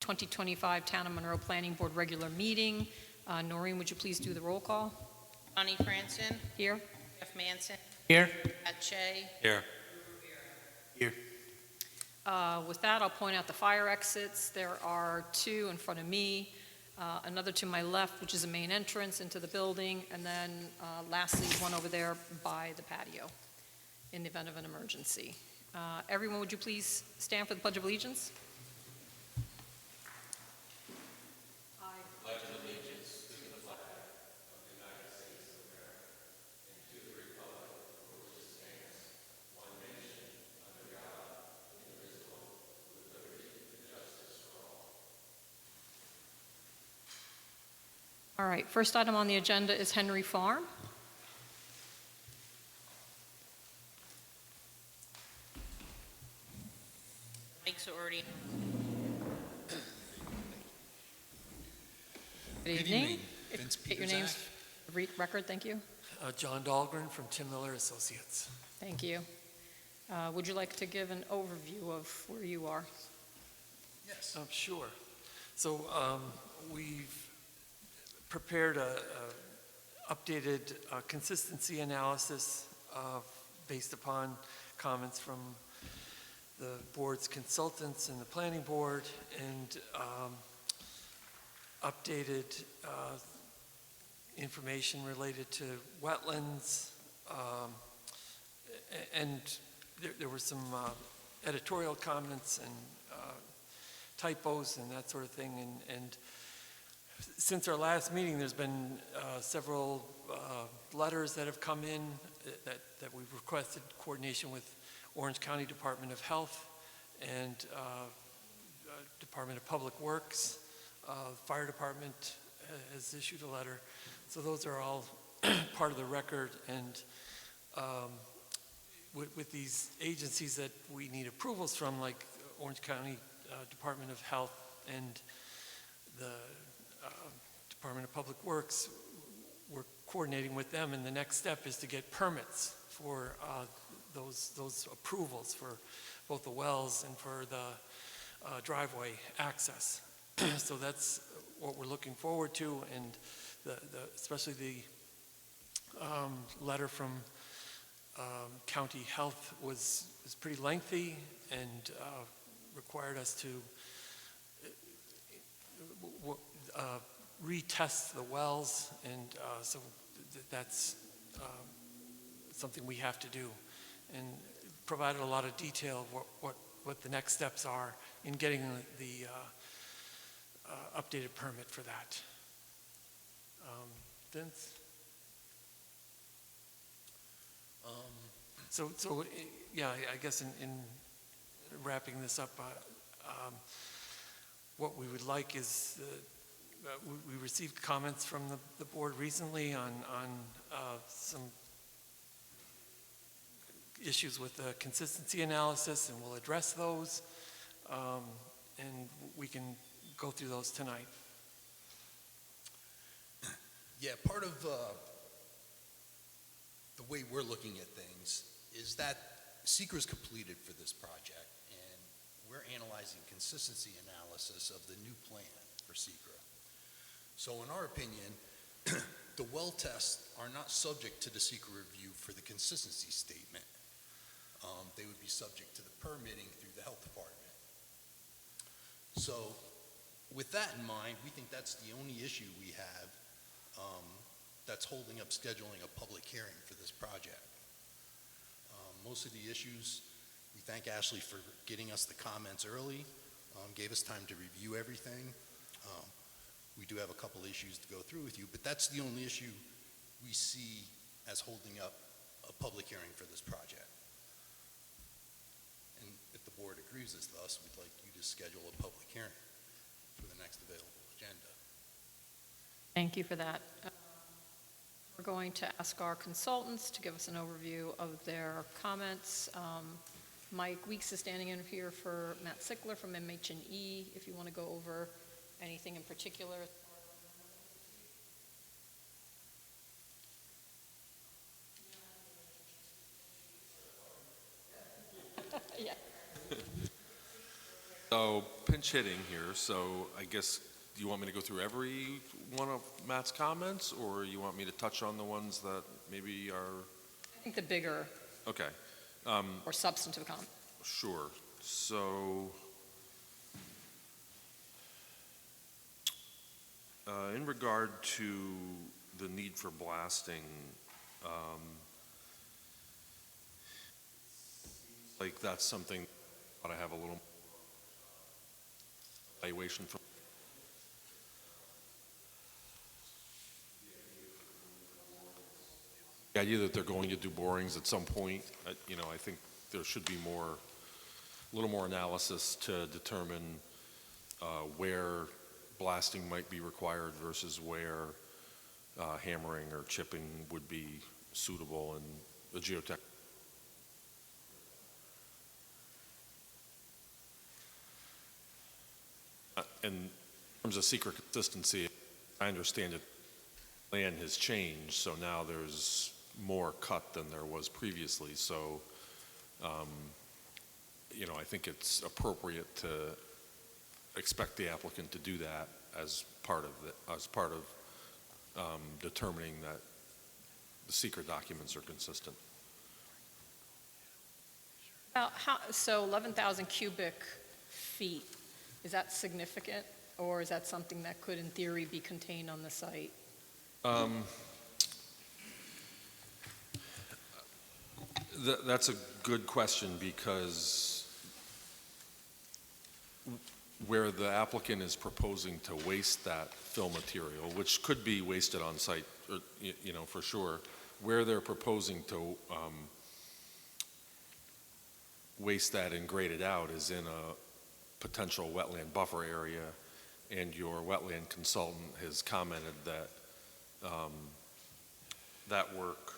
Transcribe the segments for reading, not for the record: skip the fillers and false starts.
2025 Town of Monroe Planning Board regular meeting. Noreen, would you please do the roll call? Bonnie Franson. Here. Jeff Manson. Here. Pat Shea. Here. Here. With that, I'll point out the fire exits. There are two in front of me, another to my left, which is the main entrance into the building, and then lastly, one over there by the patio in the event of an emergency. Everyone, would you please stand for the Pledge of Allegiance? All right, first item on the agenda is Henry Farm. Mike's already. Good evening. Vince Get your names, record, thank you. John Dahlgren from Tim Miller Associates. Thank you. Would you like to give an overview of where you are? Yes. Sure. So we've prepared a updated consistency analysis based upon comments from the board's consultants and the planning board, and updated information related to wetlands, and there were some editorial comments and typos and that sort of thing, and since our last meeting, there's been several letters that have come in that we've requested coordination with Orange County Department of Health and Department of Public Works. Fire Department has issued a letter. So those are all part of the record, and with these agencies that we need approvals from, like Orange County Department of Health and the Department of Public Works, we're coordinating with them, and the next step is to get permits for those approvals for both the wells and for the driveway access. So that's what we're looking forward to, and especially the letter from County Health was pretty lengthy and required us to retest the wells, and so that's something we have to do, and provided a lot of detail of what the next steps are in getting the updated permit for that. Vince? So yeah, I guess in wrapping this up, what we would like is we received comments from the board recently on some issues with the consistency analysis, and we'll address those, and we can go through those tonight. Yeah, part of the way we're looking at things is that SECR is completed for this project, and we're analyzing consistency analysis of the new plan for SECR. So in our opinion, the well tests are not subject to the SECR review for the consistency statement. They would be subject to the permitting through the health department. So with that in mind, we think that's the only issue we have that's holding up scheduling a public hearing for this project. Most of the issues, we thank Ashley for getting us the comments early, gave us time to review everything. We do have a couple issues to go through with you, but that's the only issue we see as holding up a public hearing for this project. And if the board agrees with us, we'd like you to schedule a public hearing for the next available agenda. Thank you for that. We're going to ask our consultants to give us an overview of their comments. Mike Weeks is standing in here for Matt Sickler from MH&E, if you want to go over anything in particular. Yeah. So pinch hitting here, so I guess, do you want me to go through every one of Matt's comments, or you want me to touch on the ones that maybe are, I think the bigger okay, or substantive comment. sure. So, in regard to the need for blasting, like that's something that I have a little evaluation from. The idea that they're going to do borings at some point, I think there should be a little more analysis to determine where blasting might be required versus where hammering or chipping would be suitable and the geotech. In terms of secret consistency, I understand that land has changed, so now there's more cut than there was previously. So, I think it's appropriate to expect the applicant to do that as part of determining that the secret documents are consistent. So 11,000 cubic feet, is that significant? Or is that something that could, in theory, be contained on the site? That's a good question, because where the applicant is proposing to waste that fill material, which could be wasted on site, or, for sure, where they're proposing to waste that and grade it out is in a potential wetland buffer area, and your wetland consultant has commented that that work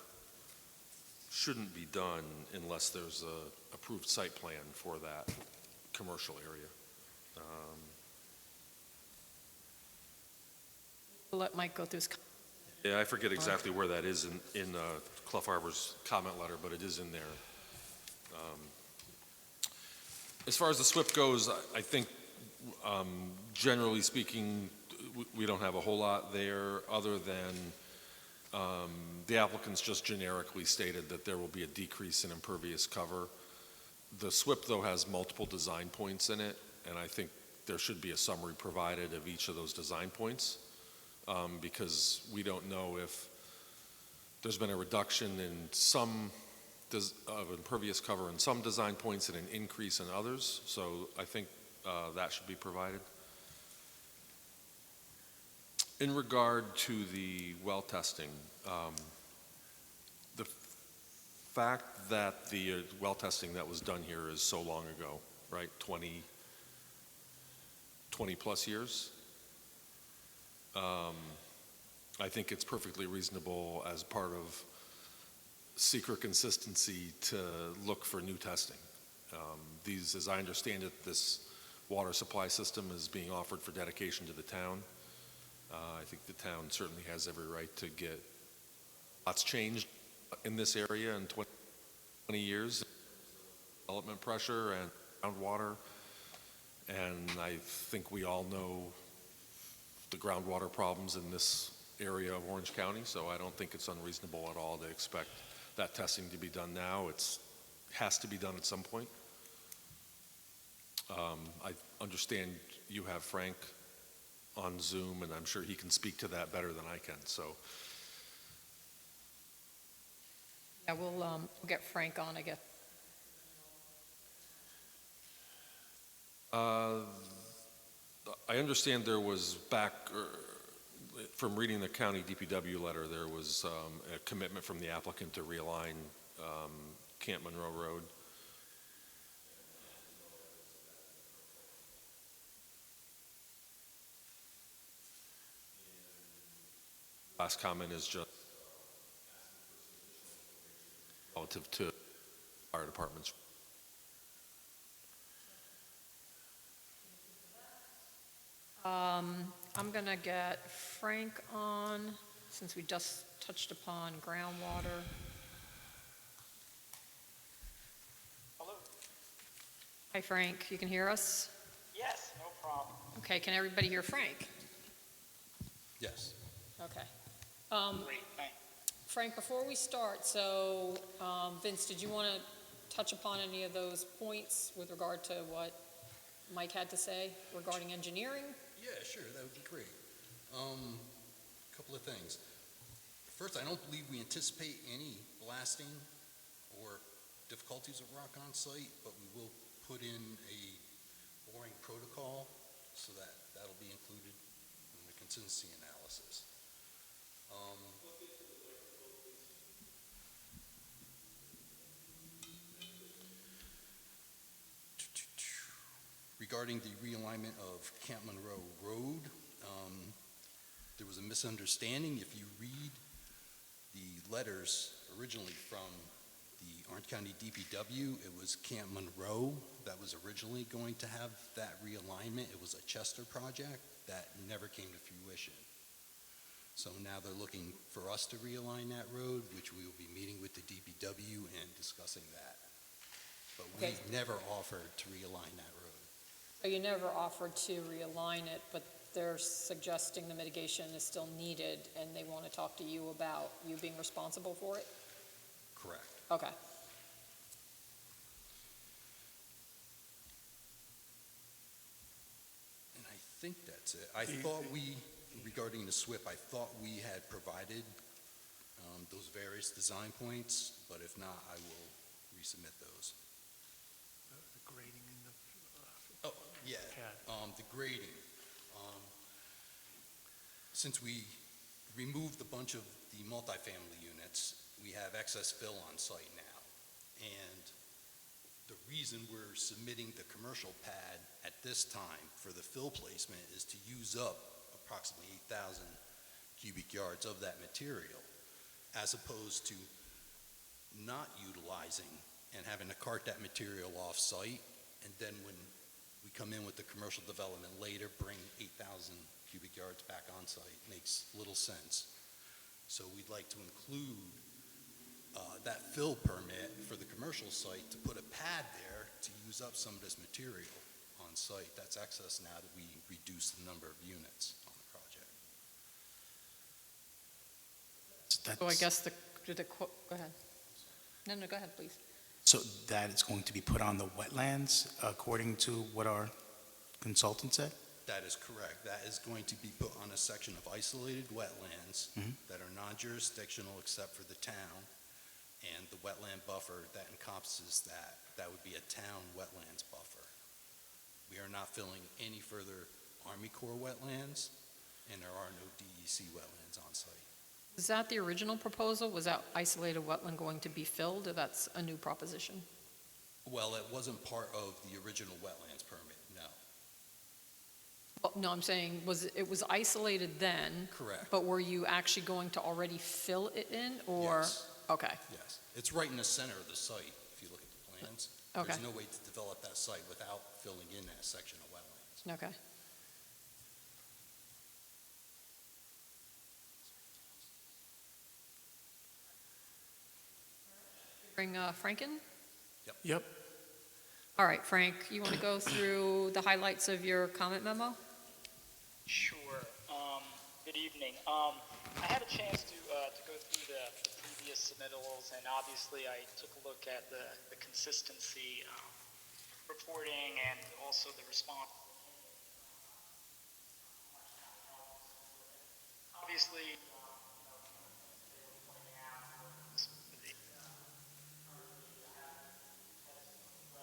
shouldn't be done unless there's a approved site plan for that commercial area. We'll let Mike go through his. Yeah, I forget exactly where that is in Clough Harbor's comment letter, but it is in there. As far as the SWIP goes, I think generally speaking, we don't have a whole lot there, other than the applicants just generically stated that there will be a decrease in impervious cover. The SWIP, though, has multiple design points in it, and I think there should be a summary provided of each of those design points, because we don't know if there's been a reduction in some of impervious cover in some design points and an increase in others. So I think that should be provided. In regard to the well testing, the fact that the well testing that was done here is so long ago, right, 20 plus years, I think it's perfectly reasonable as part of secret consistency to look for new testing. As I understand it, this water supply system is being offered for dedication to the town. I think the town certainly has every right to get lots changed in this area in 20 years. Development pressure and groundwater. And I think we all know the groundwater problems in this area of Orange County, so I don't think it's unreasonable at all to expect that testing to be done now. It has to be done at some point. I understand you have Frank on Zoom, and I'm sure he can speak to that better than I can. So, Yeah, we'll get Frank on, I guess. I understand there was from reading the county DPW letter, there was a commitment from the applicant to realign Camp Monroe Road. Last comment is just relative to fire departments. I'm going to get Frank on, since we just touched upon groundwater. Hello. Hi, Frank, you can hear us? Yes. Okay, can everybody hear Frank? Yes. Okay. Great, thanks. Frank, before we start, so Vince, did you want to touch upon any of those points with regard to what Mike had to say regarding engineering? Yeah, sure, that would be great. Couple of things. First, I don't believe we anticipate any blasting or difficulties of rock on site, but we will put in a boring protocol so that that'll be included in the contingency analysis. Regarding the realignment of Camp Monroe Road, there was a misunderstanding. If you read the letters originally from the Orange County DPW, it was Camp Monroe that was originally going to have that realignment. It was a Chester project that never came to fruition. So now they're looking for us to realign that road, which we will be meeting with the DPW and discussing that. But Okay. we've never offered to realign that road. So you never offered to realign it, but they're suggesting the mitigation is still needed, and they want to talk to you about you being responsible for it? Correct. Okay. And I think that's it. I thought regarding the SWIP, I thought we had provided those various design points, but if not, I will resubmit those. The grading in the Oh, yeah, pad. the grading. Since we removed a bunch of the multifamily units, we have excess fill on site now. And the reason we're submitting the commercial pad at this time for the fill placement is to use up approximately 8,000 cubic yards of that material, as opposed to not utilizing and having to cart that material off-site, and then when we come in with the commercial development later, bring 8,000 cubic yards back on-site. Makes little sense. So we'd like to include that fill permit for the commercial site to put a pad there to use up some of this material on-site. That's excess now that we reduce the number of units on the project. So I guess go ahead. No, go ahead, please. So that is going to be put on the wetlands according to what our consultant said? That is correct. That is going to be put on a section of isolated wetlands that are non-jurisdictional except for the town, and the wetland buffer that encompasses that would be a town wetlands buffer. We are not filling any further Army Corps wetlands, and there are no DEC wetlands on site. Is that the original proposal? Was that isolated wetland going to be filled, or that's a new proposition? Well, it wasn't part of the original wetlands permit, no. Well, no, I'm saying, it was isolated then, Correct. but were you actually going to already fill it in, or? Yes. Okay, Yes. It's right in the center of the site, if you look at the plans. Okay. There's no way to develop that site without filling in that section of wetlands. okay. Bring Frank in? Yep. All right, Frank, you want to go through the highlights of your comment memo? Sure. Good evening. I had a chance to go through the previous submittals, and obviously I took a look at the consistency reporting and also the response. Obviously,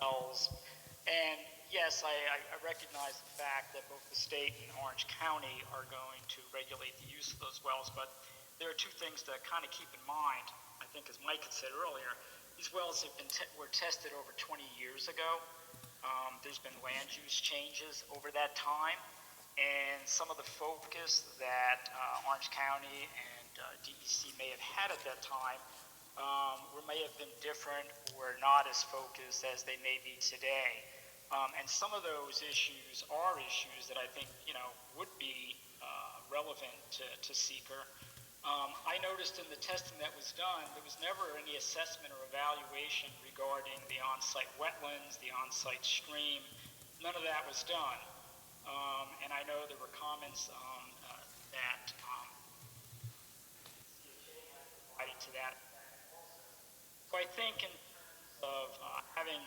wells. And yes, I recognize the fact that both the state and Orange County are going to regulate the use of those wells, but there are two things to kind of keep in mind. I think, as Mike had said earlier, these wells have been were tested over 20 years ago. There's been land use changes over that time, and some of the focus that Orange County and DEC may have had at that time may have been different or not as focused as they may be today. And some of those issues are issues that I think, would be relevant to seeker. I noticed in the testing that was done, there was never any assessment or evaluation regarding the on-site wetlands, the on-site stream. None of that was done. And I know there were comments that provided to that. So I think in terms of having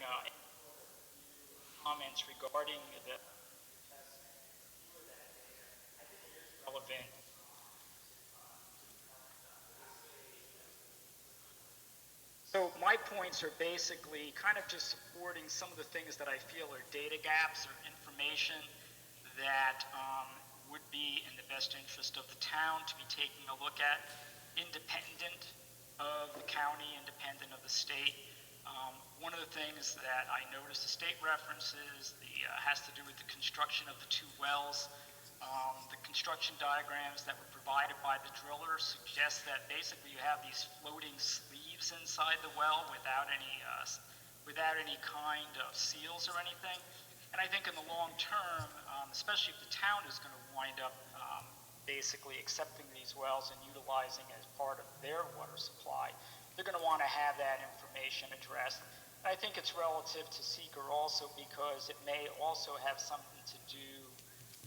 comments regarding the relevant. So my points are basically kind of just supporting some of the things that I feel are data gaps or information that would be in the best interest of the town to be taking a look at, independent of the county, independent of the state. One of the things that I noticed the state references has to do with the construction of the two wells. The construction diagrams that were provided by the driller suggest that basically you have these floating sleeves inside the well without any kind of seals or anything. And I think in the long term, especially if the town is going to wind up basically accepting these wells and utilizing as part of their water supply, they're going to want to have that information addressed. And I think it's relative to seeker also because it may also have something to do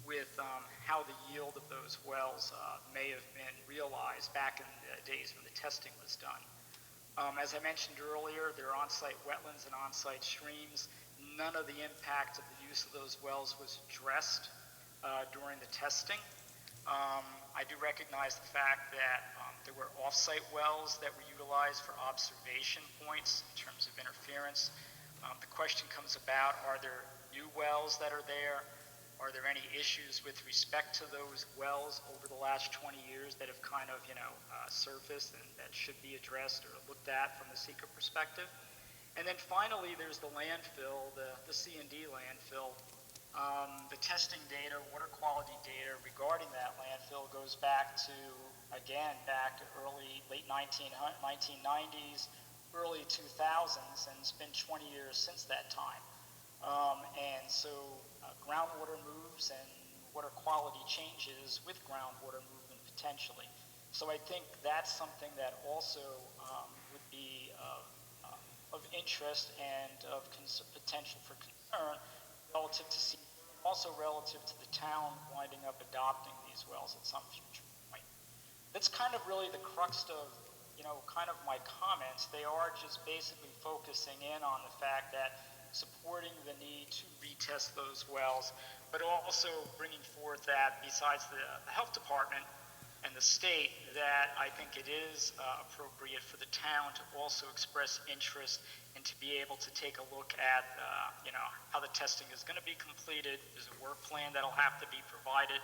with how the yield of those wells may have been realized back in the days when the testing was done. As I mentioned earlier, there are on-site wetlands and on-site streams. None of the impact of the use of those wells was addressed during the testing. I do recognize the fact that there were off-site wells that were utilized for observation points in terms of interference. The question comes about, are there new wells that are there? Are there any issues with respect to those wells over the last 20 years that have kind of, surfaced and that should be addressed or looked at from the seeker perspective? And then finally, there's the landfill, the C&D landfill. The testing data, water quality data regarding that landfill goes back to late 1990s, early 2000s, and it's been 20 years since that time. And so groundwater moves and water quality changes with groundwater movement potentially. So I think that's something that also would be of interest and of potential for concern relative to also relative to the town winding up adopting these wells at some future point. That's kind of really the crux of kind of my comments. They are just basically focusing in on the fact that supporting the need to retest those wells, but also bringing forth that besides the health department and the state, that I think it is appropriate for the town to also express interest and to be able to take a look at, how the testing is going to be completed. There's a work plan that'll have to be provided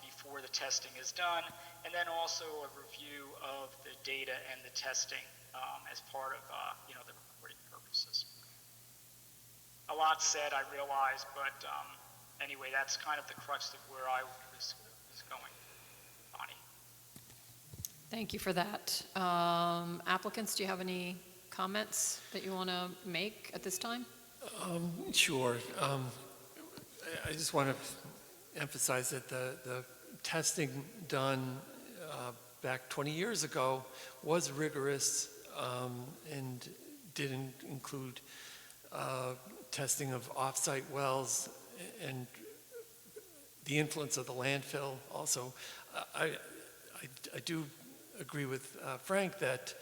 before the testing is done, and then also a review of the data and the testing as part of, the reporting purposes. A lot said, I realize, but anyway, that's kind of the crux of where I was going. Bonnie. Thank you for that. Applicants, do you have any comments that you want to make at this time? Sure. I just want to emphasize that the testing done back 20 years ago was rigorous and didn't include testing of off-site wells and the influence of the landfill also. I do agree with Frank that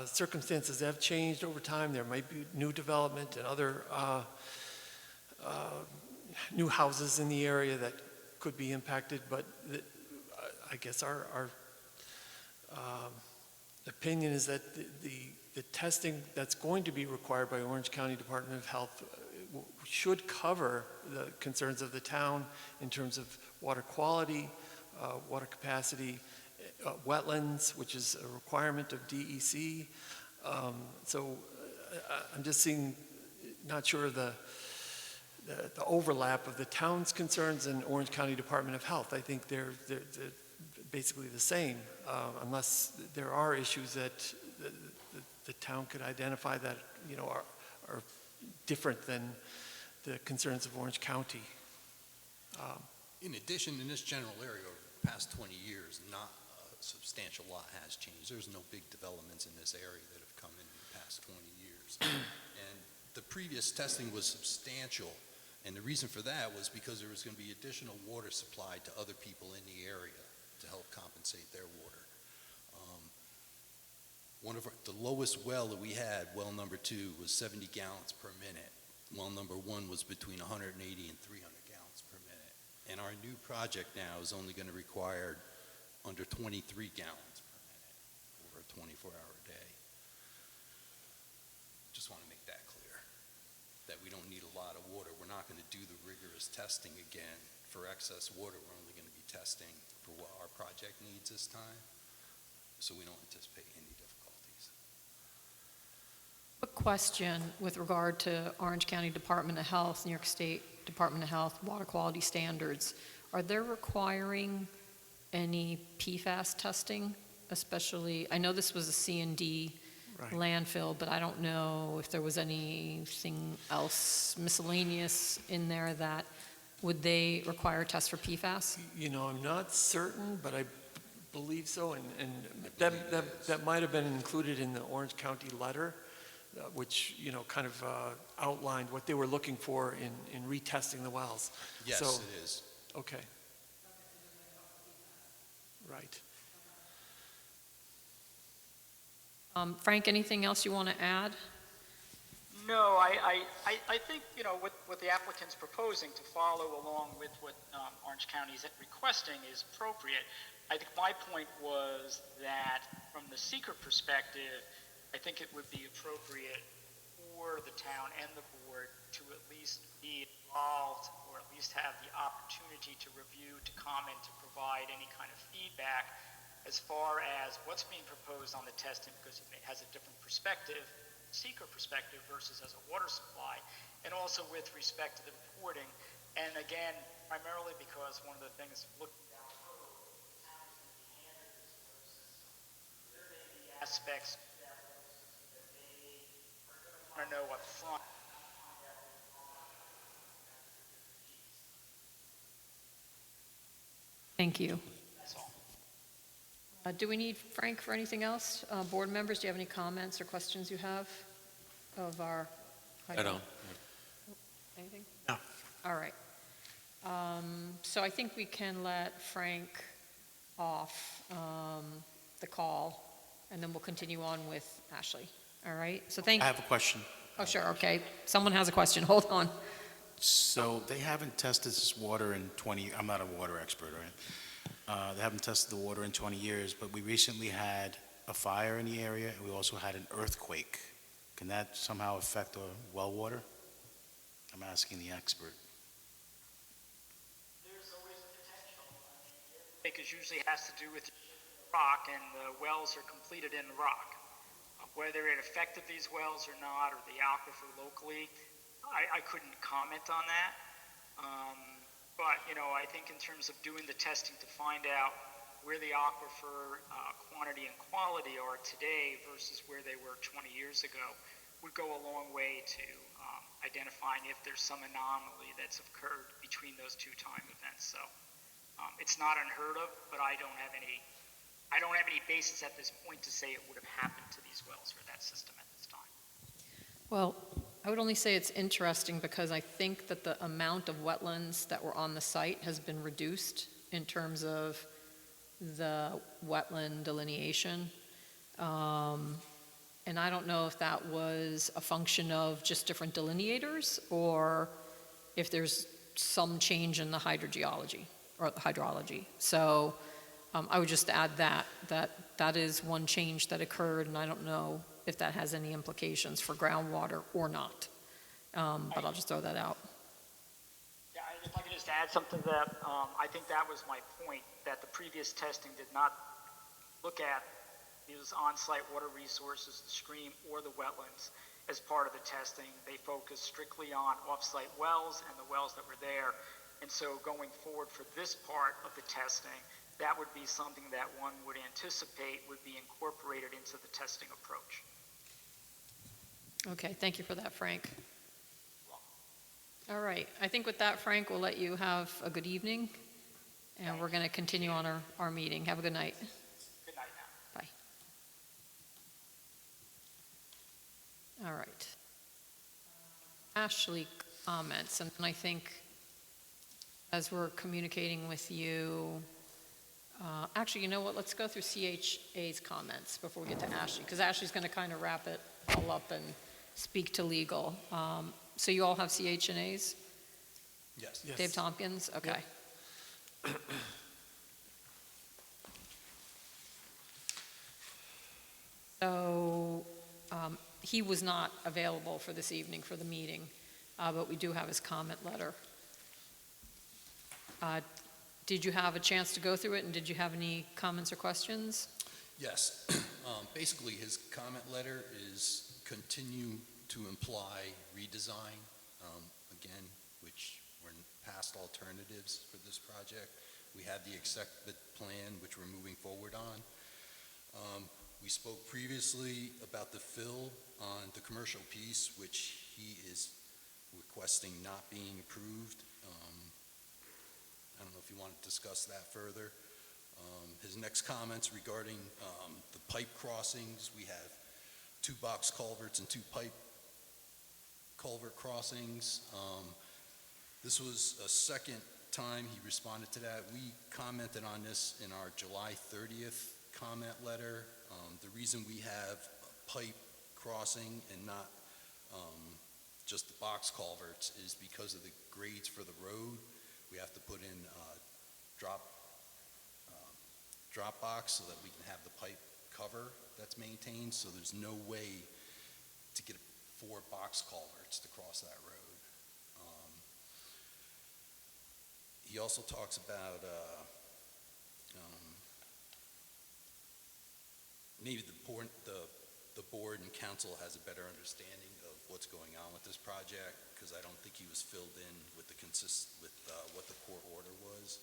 circumstances have changed over time. There might be new development and other new houses in the area that could be impacted, but I guess our opinion is that the testing that's going to be required by Orange County Department of Health should cover the concerns of the town in terms of water quality, water capacity, wetlands, which is a requirement of DEC. So I'm just not sure the overlap of the town's concerns and Orange County Department of Health. I think they're basically the same, unless there are issues that the town could identify that are different than the concerns of Orange County. In addition, in this general area over the past 20 years, not a substantial lot has changed. There's no big developments in this area that have come in the past 20 years. And the previous testing was substantial And the reason for that was because there was going to be additional water supplied to other people in the area to help compensate their water. The lowest well that we had, well number 2, was 70 gallons per minute. Well number 1 was between 180 and 300 gallons per minute. And our new project now is only going to require under 23 gallons per minute over a 24-hour day. Just want to make that clear, that we don't need a lot of water. We're not going to do the rigorous testing again for excess water. We're only going to be testing for what our project needs this time, so we don't anticipate any difficulties. A question with regard to Orange County Department of Health, New York State Department of Health, water quality standards. Are they requiring any PFAS testing, especially, I know this was a C&D Right. landfill, but I don't know if there was anything else miscellaneous in there that, would they require tests for PFAS? You know, I'm not certain, but I believe so, and that might have been included in the Orange County letter, which, you know, kind of outlined what they were looking for in retesting the wells. Yes, So, it is. okay. Right. Frank, anything else you want to add? No, I think, you know, what the applicant's proposing to follow along with what Orange County is requesting is appropriate. I think my point was that from the seeker perspective, I think it would be appropriate for the town and the board to at least be involved, or at least have the opportunity to review, to comment, to provide any kind of feedback as far as what's being proposed on the testing, because it has a different perspective, seeker perspective versus as a water supply, and also with respect to the reporting. And again, primarily because one of the things looking down the road, how is going to be handled this process. There may be aspects of that process that they are going to want to know up front. Thank you. That's all. Do we need Frank for anything else? Board members, do you have any comments or questions you have of our? I don't. Anything? No. All right. So I think we can let Frank off the call, and then we'll continue on with Ashley. All right? So I have a question. Oh, sure, okay. Someone has a question. Hold on. So they haven't tested this water in 20, I'm not a water expert, right? They haven't tested the water in 20 years, but we recently had a fire in the area, and we also had an earthquake. Can that somehow affect the well water? I'm asking the expert. There's always a potential. Because usually has to do with rock, and the wells are completed in the rock. Whether it affected these wells or not, or the aquifer locally, I couldn't comment on that. But, you know, I think in terms of doing the testing to find out where the aquifer quantity and quality are today versus where they were 20 years ago would go a long way to identifying if there's some anomaly that's occurred between those two time events. So it's not unheard of, but I don't have any basis at this point to say it would have happened to these wells or that system at this time. Well, I would only say it's interesting because I think that the amount of wetlands that were on the site has been reduced in terms of the wetland delineation. And I don't know if that was a function of just different delineators or if there's some change in the hydrogeology or the hydrology. So I would just add that is one change that occurred, and I don't know if that has any implications for groundwater or not. But I'll just throw that out. Yeah, if I could just add something to that, I think that was my point, that the previous testing did not look at these on-site water resources, the stream or the wetlands, as part of the testing. They focused strictly on off-site wells and the wells that were there. And so going forward for this part of the testing, that would be something that one would anticipate would be incorporated into the testing approach. Okay, thank you for that, Frank. All right, I think with that, Frank, we'll let you have a good evening, and we're going to continue on our meeting. Have a good night. Good night now. Bye. All right. Ashley, comments. And I think as we're communicating with you, actually, you know what, let's go through CHA's comments before we get to Ashley, because Ashley's going to kind of wrap it all up and speak to legal. So you all have CH&As? Yes. Yes. Dave Tompkins, okay. So, he was not available for this evening for the meeting, but we do have his comment letter. Did you have a chance to go through it, and did you have any comments or questions? Yes. Basically, his comment letter is continue to imply redesign, again, which were past alternatives for this project. We had the accepted plan, which we're moving forward on. We spoke previously about the fill on the commercial piece, which he is requesting not being approved. I don't know if you want to discuss that further. His next comments regarding the pipe crossings, we have 2 box culverts and 2 pipe culvert crossings. This was a second time he responded to that. We commented on this in our July 30th comment letter. The reason we have a pipe crossing and not just the box culverts is because of the grades for the road. We have to put in drop box so that we can have the pipe cover that's maintained, so there's no way to get 4 box culverts to cross that road. He also talks about maybe the board and council has a better understanding of what's going on with this project, because I don't think he was filled in with what the court order was.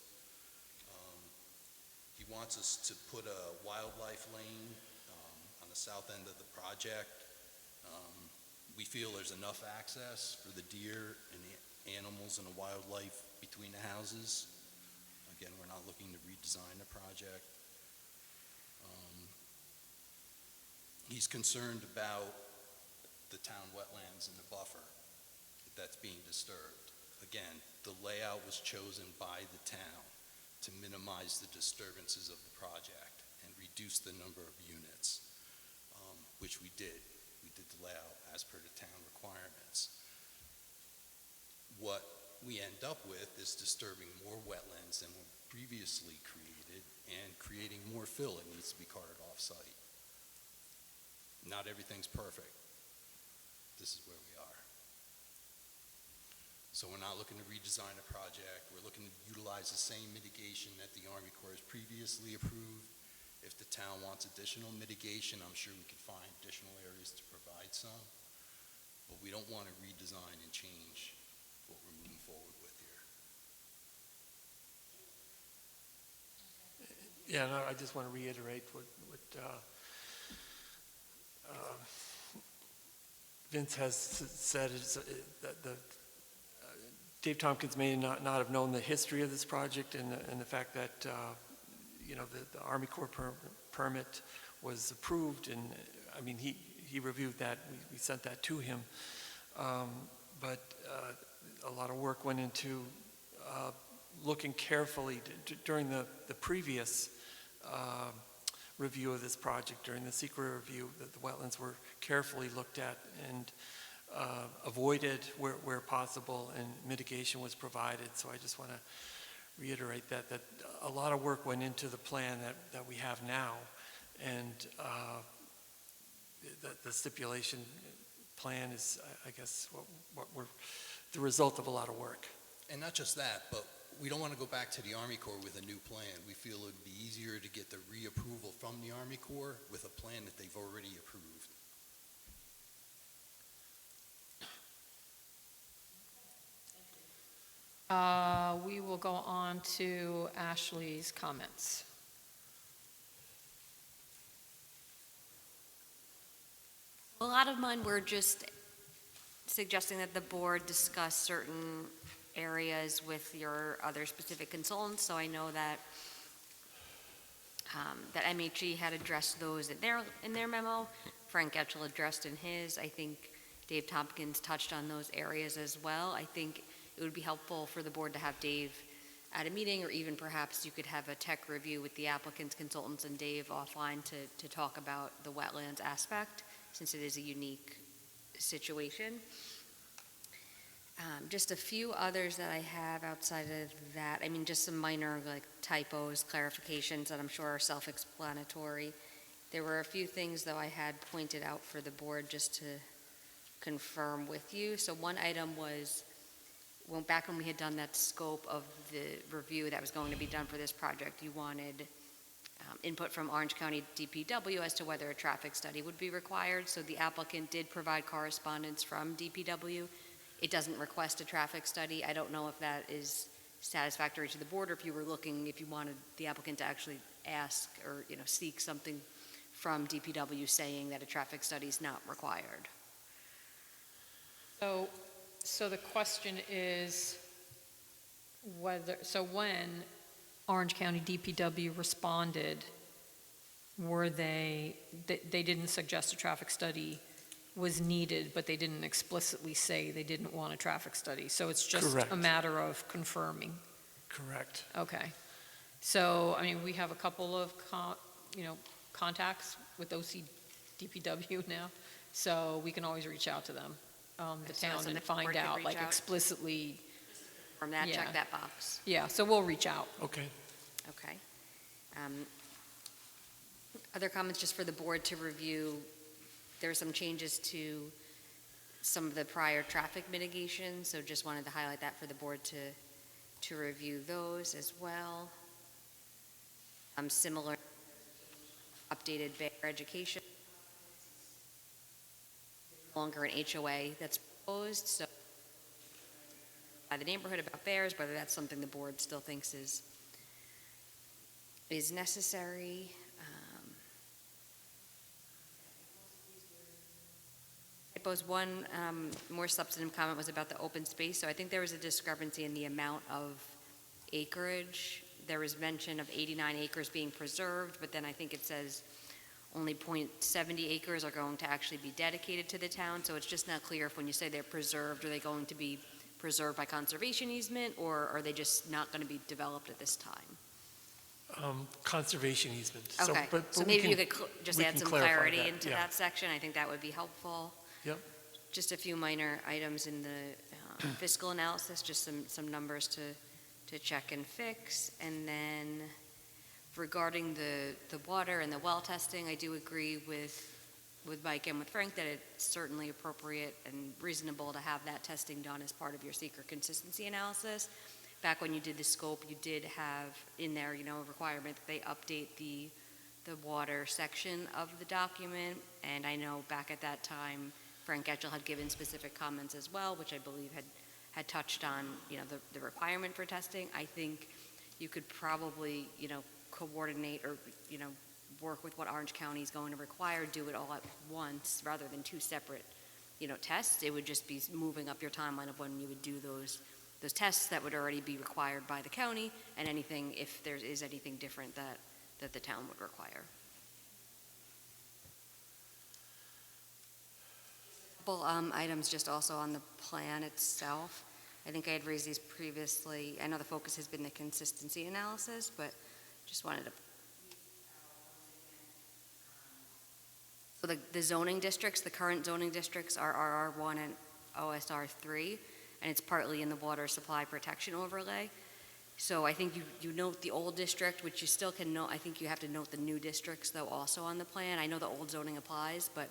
He wants us to put a wildlife lane on the south end of the project. We feel there's enough access for the deer and the animals and the wildlife between the houses. Again, we're not looking to redesign the project. He's concerned about the town wetlands and the buffer that's being disturbed. Again, the layout was chosen by the town to minimize the disturbances of the project and reduce the number of units, which we did. We did the layout as per the town requirements. What we end up with is disturbing more wetlands than were previously created and creating more fill that needs to be carted off-site. Not everything's perfect. This is where we are. So we're not looking to redesign the project. We're looking to utilize the same mitigation that the Army Corps has previously approved. If the town wants additional mitigation, I'm sure we could find additional areas to provide some. But we don't want to redesign and change what we're moving forward with here. Yeah, no, I just want to reiterate what Vince has said, is that Dave Tompkins may not have known the history of this project and the fact that, the Army Corps permit was approved, and, I mean, he reviewed that, we sent that to him, but a lot of work went into looking carefully during the previous review of this project, during the secret review, that the wetlands were carefully looked at and avoided where possible, and mitigation was provided. So I just want to reiterate that a lot of work went into the plan that we have now, and the stipulation plan is, I guess, what we're the result of a lot of work. And not just that, but we don't want to go back to the Army Corps with a new plan. We feel it would be easier to get the reapproval from the Army Corps with a plan that they've already approved. We will go on to Ashley's comments. A lot of mine were just suggesting that the board discuss certain areas with your other specific consultants, so I know that that MHE had addressed those in their memo. Frank Getchell addressed in his. I think Dave Tompkins touched on those areas as well. I think it would be helpful for the board to have Dave at a meeting, or even perhaps you could have a tech review with the applicants, consultants, and Dave offline to talk about the wetlands aspect, since it is a unique situation. Just a few others that I have outside of that. I mean, just some minor like typos, clarifications that I'm sure are self-explanatory. There were a few things, though, I had pointed out for the board just to confirm with you. So one item was, well, back when we had done that scope of the review that was going to be done for this project, you wanted input from Orange County DPW as to whether a traffic study would be required. So the applicant did provide correspondence from DPW. It doesn't request a traffic study. I don't know if that is satisfactory to the board, or if you were looking, if you wanted the applicant to actually ask or, seek something from DPW saying that a traffic study is not required. So the question is when Orange County DPW responded, they didn't suggest a traffic study was needed, but they didn't explicitly say they didn't want a traffic study. So it's just Correct. a matter of confirming. Correct. Okay. So, I mean, we have a couple of, contacts with OC DPW now, so we can always reach out to them, the So town, the and board find could out, reach like out? explicitly, From that, Yeah. check that box. yeah, so we'll reach out. Okay. Okay. Other comments just for the board to review. There were some changes to some of the prior traffic mitigations, so just wanted to highlight that for the board to review those as well. Similar updated bear education. No longer an HOA that's proposed, so by the neighborhood about bears, whether that's something the board still thinks is necessary. I suppose one more substantive comment was about the open space. So I think there was a discrepancy in the amount of acreage. There was mention of 89 acres being preserved, but then I think it says only .70 acres are going to actually be dedicated to the town. So it's just not clear if when you say they're preserved, are they going to be preserved by conservation easement, or are they just not going to be developed at this time? Conservation easement. Okay, but so we maybe you can- could just we add can some clarify clarity that, into yeah. that section. I think that would be helpful. Yep. Just a few minor items in the fiscal analysis, just some numbers to check and fix. And then regarding the water and the well testing, I do agree with Mike and with Frank that it's certainly appropriate and reasonable to have that testing done as part of your seeker consistency analysis. Back when you did the scope, you did have in there, a requirement that they update the water section of the document. And I know back at that time, Frank Etchell had given specific comments as well, which I believe had touched on, the requirement for testing. I think you could probably, coordinate or, work with what Orange County is going to require, do it all at once rather than two separate, tests. It would just be moving up your timeline of when you would do those tests that would already be required by the county, and anything, if there is anything different that the town would require. Couple items just also on the plan itself. I think I had raised these previously. I know the focus has been the consistency analysis, but just wanted to. So the zoning districts, the current zoning districts are RR1 and OSR3, and it's partly in the water supply protection overlay. So I think you note the old district, which you still can note. I think you have to note the new districts, though, also on the plan. I know the old zoning applies, but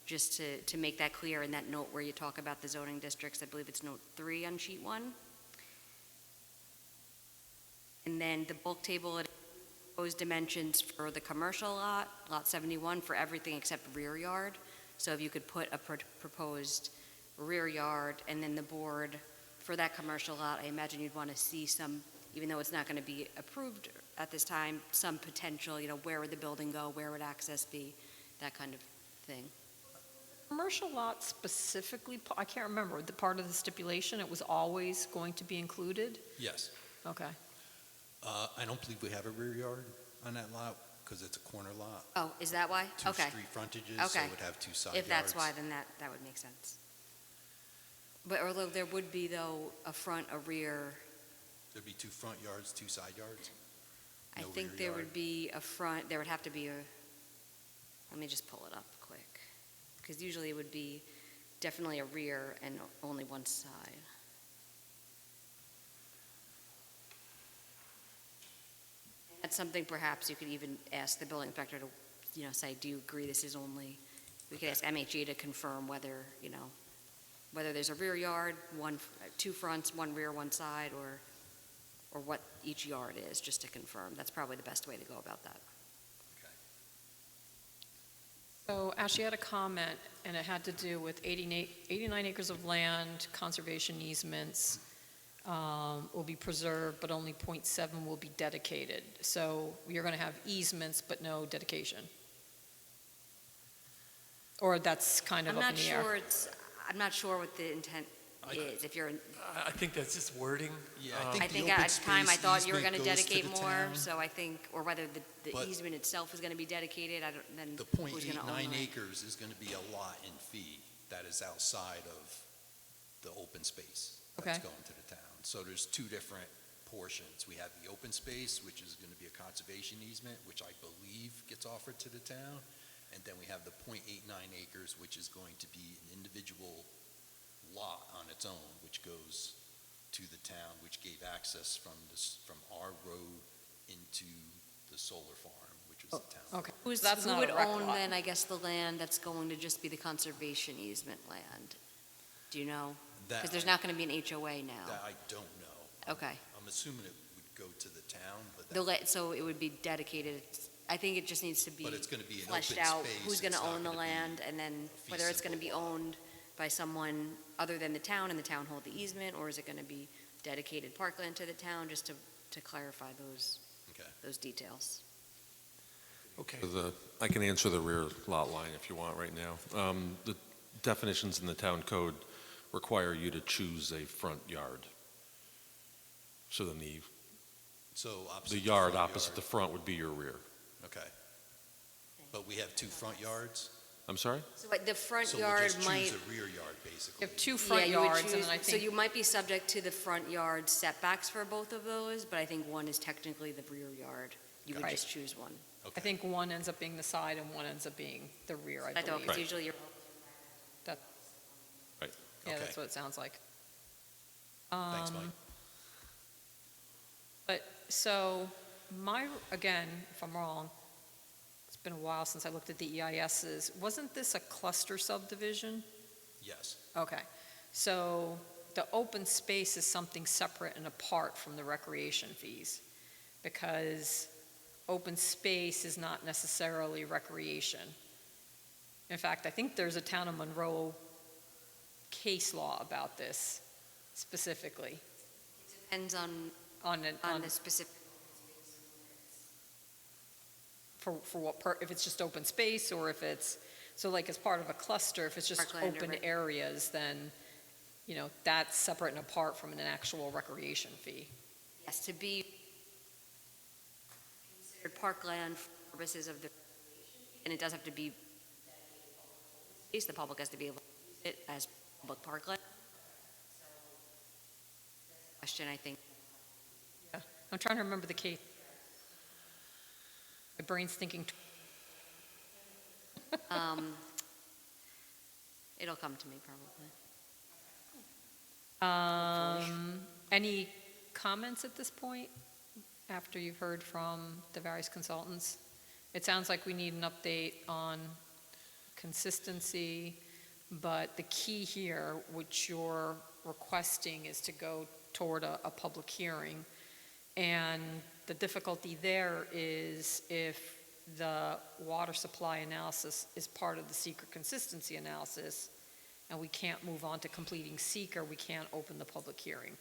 just to make that clear in that note where you talk about the zoning districts, I believe it's note 3 on sheet 1. And then the bulk table, it proposed dimensions for the commercial lot 71, for everything except rear yard. So if you could put a proposed rear yard, and then the board for that commercial lot, I imagine you'd want to see some, even though it's not going to be approved at this time, some potential, where would the building go, where would access be, that kind of thing. Commercial lot specifically, I can't remember, the part of the stipulation, it was always going to be included? Yes. Okay. I don't believe we have a rear yard on that lot because it's a corner lot. Oh, is that why? Two Okay. street frontages, so Okay. it would have two side yards. If that's why, then that would make sense. But although there would be, though, a front, a rear, There'd be 2 front yards, 2 side yards? I No think rear there yard? would be a front, there would have to be a, let me just pull it up quick. Because usually it would be definitely a rear and only one side. That's something perhaps you could even ask the building inspector to, say, do you agree this is only, we could ask MHE to confirm whether, whether there's a rear yard, 2 fronts, 1 rear, 1 side, or what each yard is, just to confirm. That's probably the best way to go about that. So Ashley had a comment, and it had to do with 89 acres of land, conservation easements will be preserved, but only .7 will be dedicated. So you're going to have easements, but no dedication? Or that's kind of up in the air? I'm not sure what the intent is, if you're, I think that's just wording. Yeah, I the think open at the time I space thought you were easement going to goes to dedicate the more, town. so I think, or whether the But- easement itself is going to be dedicated, then The who's going to own .89 it? acres is going to be a lot in fee that is outside of the open space that's Okay. going to the town. So there's 2 different portions. We have the open space, which is going to be a conservation easement, which I believe gets offered to the town. And then we have the .89 acres, which is going to be an individual lot on its own, which goes to the town, which gave access from our road into the solar farm, which was the town. Okay. Who That's not a would rec own lot. then, I guess, the land that's going to just be the conservation easement land? Do you know? That Because there's I- not going to be an HOA now. That I don't know. Okay. I'm assuming it would go to the town, but So it would be dedicated, I think it just needs to be But it's gonna be an fleshed open out, space, who's going to it's not own the gonna be land, and then fee whether it's going to be simple lot. owned by someone other than the town, and the town hold the easement, or is it going to be dedicated parkland to the town, just to clarify Okay. those details. Okay. I can answer the rear lot line if you want right now. The definitions in the town code require you to choose a front yard. So then So opposite the the yard front opposite yard. the front would be your rear. Okay. But we have 2 front yards? I'm sorry? So like the front So we yard just might. choose a rear yard, basically. You have 2 front Yeah, you would yards, and choose- then I So think, you might be subject to the front yard setbacks for both of those, but I think one is technically the rear yard. You would Right. just choose one. I Okay. think one ends up being the side and one ends up being the rear, I I don't, believe. it's usually your. Yeah, Okay. that's what it sounds like. Thanks, Mike. But, so, again, if I'm wrong, it's been a while since I looked at the EISs. Wasn't this a cluster subdivision? Yes. Okay, so the open space is something separate and apart from the recreation fees, because open space is not necessarily recreation. In fact, I think there's a town of Monroe case law about this specifically, Depends on on the specific. for what, if it's just open space, or if it's, so like as part of a cluster, if it's just Parkland or open rec- areas, then, that's separate and apart from an actual recreation fee. Yes, to be considered parkland for purposes of the, and it does have to be, the public has to be able to use it as public parkland. Question, I think. I'm trying to remember the case. My brain's thinking, It'll come to me probably. any comments at this point, after you've heard from the various consultants? It sounds like we need an update on consistency, but the key here, which you're requesting, is to go toward a public hearing. And the difficulty there is if the water supply analysis is part of the seeker consistency analysis, and we can't move on to completing seeker, we can't open the public hearing.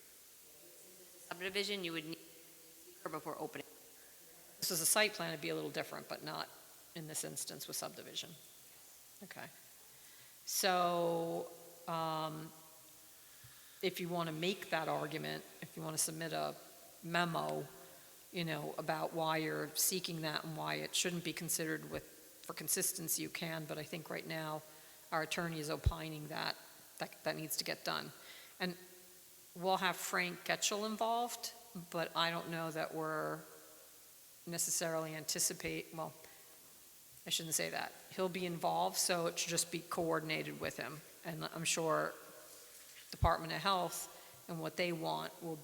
Subdivision, you would need before opening. This is a site plan, it'd be a little different, but not in this instance with subdivision. Okay. So, if you want to make that argument, if you want to submit a memo, about why you're seeking that and why it shouldn't be considered for consistency, you can, but I think right now, our attorney is opining that needs to get done. And we'll have Frank Getchell involved, but I don't know that we're necessarily well, I shouldn't say that. He'll be involved, so it should just be coordinated with him. And I'm sure Department of Health and what they want will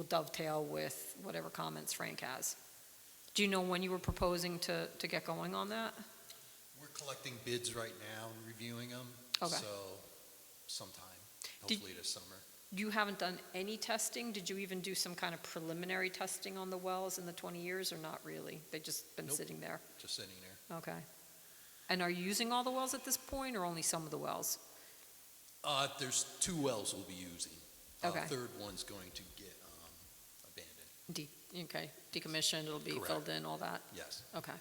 dovetail with whatever comments Frank has. Do you know when you were proposing to get going on that? We're collecting bids right now and reviewing them. Okay. So sometime, Did- hopefully this summer. You haven't done any testing? Did you even do some kind of preliminary testing on the wells in the 20 years, or not really? They've just been Nope. sitting there? Just sitting there. Okay. And are you using all the wells at this point, or only some of the wells? There's 2 wells we'll be using. Okay. Third one's going to get abandoned. Okay, decommissioned, it'll be Correct. filled in, all that? Yes. Okay.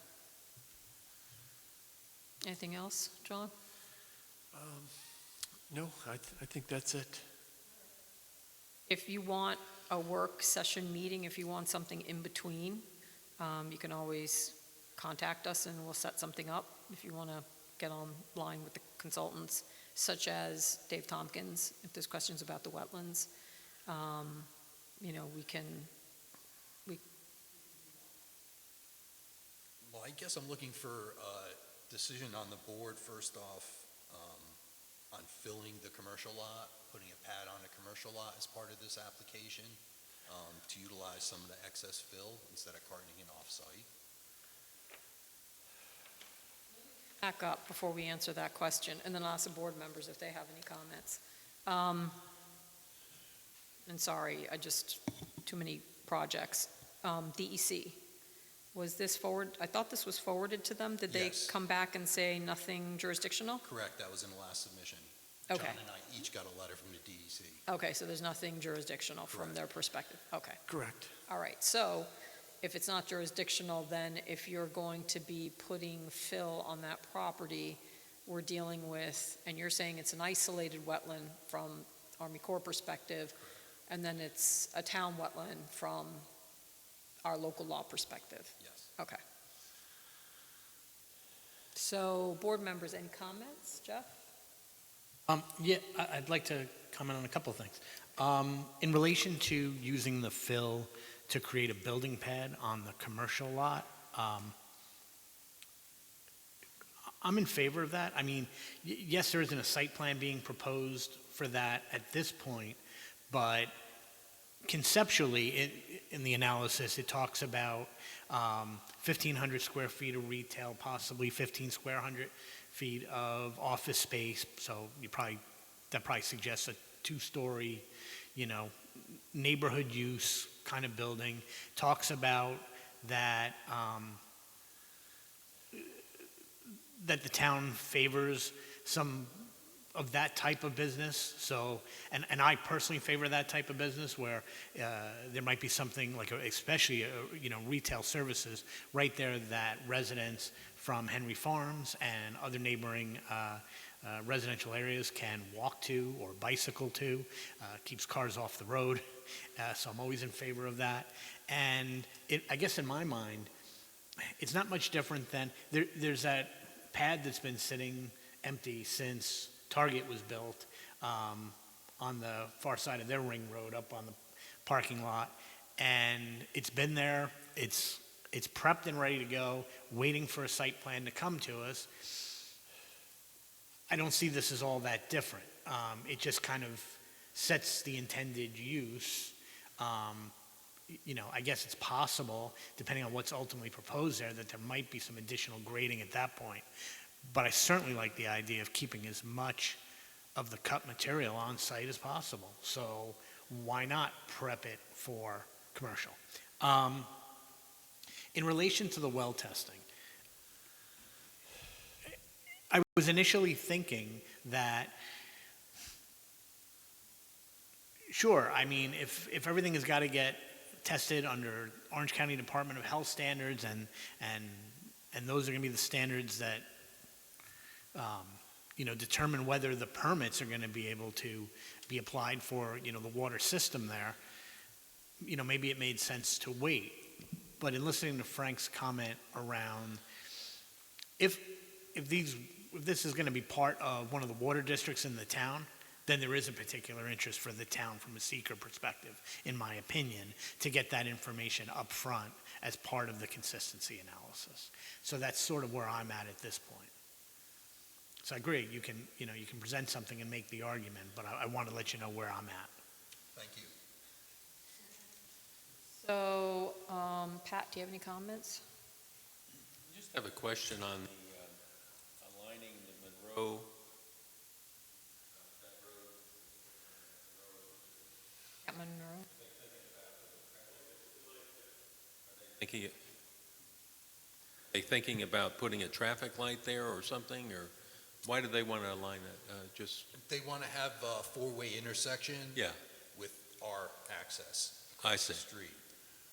Anything else, John? No, I think that's it. If you want a work session meeting, if you want something in between, you can always contact us and we'll set something up if you want to get online with the consultants, such as Dave Tompkins, if there's questions about the wetlands. Well, I guess I'm looking for a decision on the board, first off, on filling the commercial lot, putting a pad on the commercial lot as part of this application, to utilize some of the excess fill instead of carting it off-site. Back up before we answer that question, and then I'll ask the board members if they have any comments. And sorry, too many projects. DEC, was this forward, I thought this was forwarded to them? Did they Yes. come back and say nothing jurisdictional? Correct, that was in the last submission. Okay. John and I each got a letter from the DEC. Okay, so there's nothing jurisdictional from Correct. their perspective? Okay, Correct. all right. So if it's not jurisdictional, then if you're going to be putting fill on that property, we're dealing with, and you're saying it's an isolated wetland from Army Corps perspective, and then it's a town wetland from our local law perspective? Yes. Okay. So, board members, any comments? Jeff? Yeah, I'd like to comment on a couple of things. In relation to using the fill to create a building pad on the commercial lot, I'm in favor of that. I mean, yes, there isn't a site plan being proposed for that at this point, but conceptually, in the analysis, it talks about 1,500 square feet of retail, possibly 1,500 feet of office space. So that probably suggests a 2-story, neighborhood use kind of building. Talks about that that the town favors some of that type of business. So, and I personally favor that type of business where there might be something like, especially, retail services right there that residents from Henry Farms and other neighboring residential areas can walk to or bicycle to, keeps cars off the road. So I'm always in favor of that. And I guess in my mind, it's not much different than, there's that pad that's been sitting empty since Target was built on the far side of their ring road up on the parking lot. And it's been there, it's prepped and ready to go, waiting for a site plan to come to us. I don't see this as all that different. It just kind of sets the intended use. I guess it's possible, depending on what's ultimately proposed there, that there might be some additional grading at that point. But I certainly like the idea of keeping as much of the cut material on site as possible. So why not prep it for commercial? In relation to the well testing, I was initially thinking that, sure, I mean, if everything has got to get tested under Orange County Department of Health standards, and those are going to be the standards that determine whether the permits are going to be able to be applied for, the water system there, maybe it made sense to wait. But in listening to Frank's comment around, if this is going to be part of one of the water districts in the town, then there is a particular interest for the town from a seeker perspective, in my opinion, to get that information up front as part of the consistency analysis. So that's sort of where I'm at this point. So I agree, you can present something and make the argument, but I want to let you know where I'm at. Thank you. So, Pat, do you have any comments? I just have a question on the aligning the Monroe. At Monroe? Thinking, are they thinking about putting a traffic light there or something, or why do they want to align that? Just, They want to have a four-way intersection yeah, with our access I across see. the street.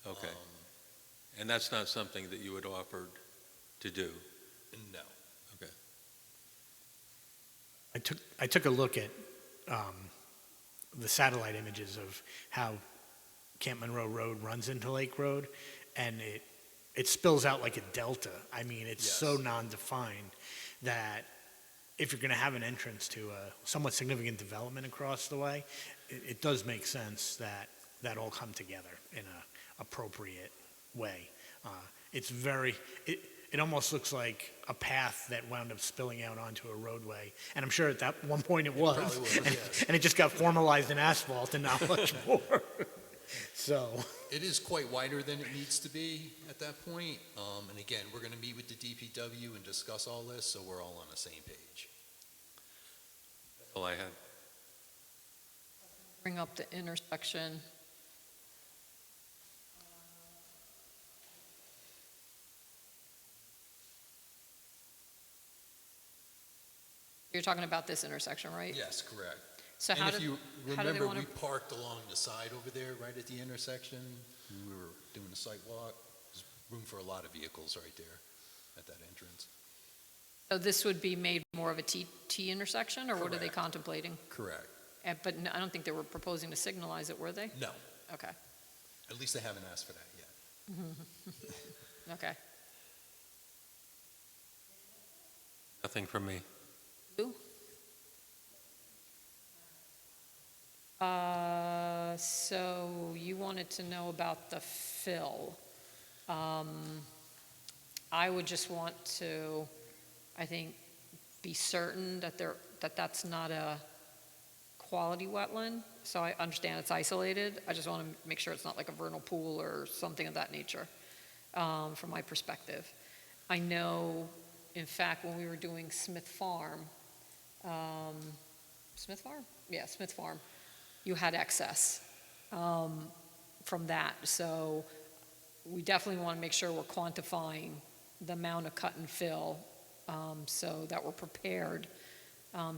Okay. Um, And that's not something that you had offered to do? No. Okay. I took a look at the satellite images of how Camp Monroe Road runs into Lake Road, and it spills out like a delta. I mean, it's Yes. so non-defined that if you're going to have an entrance to a somewhat significant development across the way, it does make sense that that all come together in a appropriate way. It almost looks like a path that wound up spilling out onto a roadway. And I'm sure at that one point it was. probably was, yes. And it just got formalized in asphalt and not much more. So, It is quite wider than it needs to be at that point. And again, we're going to meet with the DPW and discuss all this, so we're all on the same page. That's all I had. Bring up the intersection. You're talking about this intersection, right? Yes, correct. So And how if did, you how do they remember, want we to, parked along the side over there, right at the intersection. We were doing a site walk. There's room for a lot of vehicles right there at that entrance. so this would be made more of a T intersection, or what are they Correct. contemplating? Correct. But I don't think they were proposing to signalize it, were they? No, Okay, at least they haven't asked for that yet. okay. Nothing from me. Lou? So you wanted to know about the fill. I would just want to, I think, be certain that that's not a quality wetland. So I understand it's isolated. I just want to make sure it's not like a vernal pool or something of that nature, from my perspective. I know, in fact, when we were doing Smith Farm, Smith Farm? Yeah, Smith Farm, you had excess from that. So we definitely want to make sure we're quantifying the amount of cut and fill so that we're prepared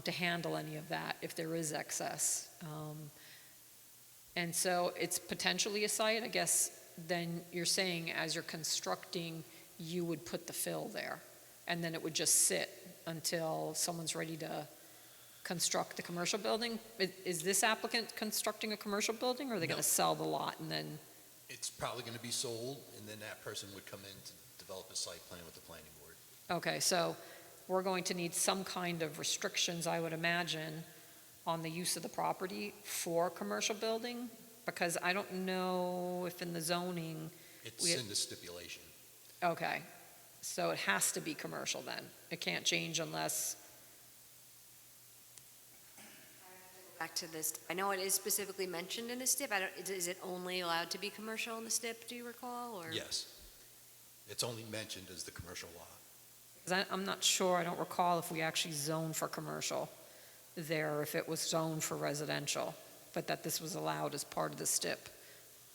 to handle any of that if there is excess. And so it's potentially a site, I guess, then you're saying as you're constructing, you would put the fill there, and then it would just sit until someone's ready to construct the commercial building? Is this applicant constructing a commercial building, or are they going No. to sell the lot and then? It's probably going to be sold, and then that person would come in to develop a site plan with the planning board. Okay, so we're going to need some kind of restrictions, I would imagine, on the use of the property for commercial building, because I don't know if in the zoning, It's in the stipulation. okay, so it has to be commercial then. It can't change unless, Back to this, I know it is specifically mentioned in the STIP. Is it only allowed to be commercial in the STIP, do you recall, or? Yes. It's only mentioned as the commercial lot. 'cause I'm not sure, I don't recall if we actually zoned for commercial there, if it was zoned for residential, but that this was allowed as part of the STIP,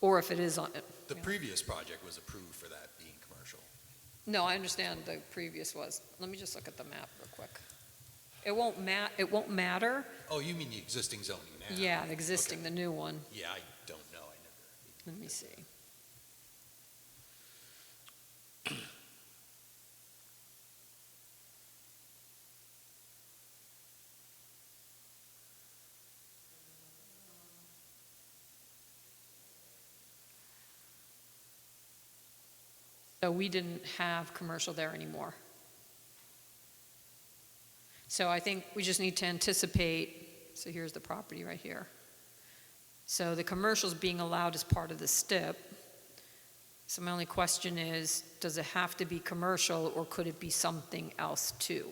or if it is on. The previous project was approved for that being commercial. No, I understand the previous was. Let me just look at the map real quick. It won't matter. Oh, you mean the existing zoning now? Yeah, the existing, Okay. the new one. Yeah, I don't know. I never. Let me see. So we didn't have commercial there anymore. So I think we just need to anticipate So here's the property right here. So the commercial's being allowed as part of the STIP. So my only question is, does it have to be commercial, or could it be something else too?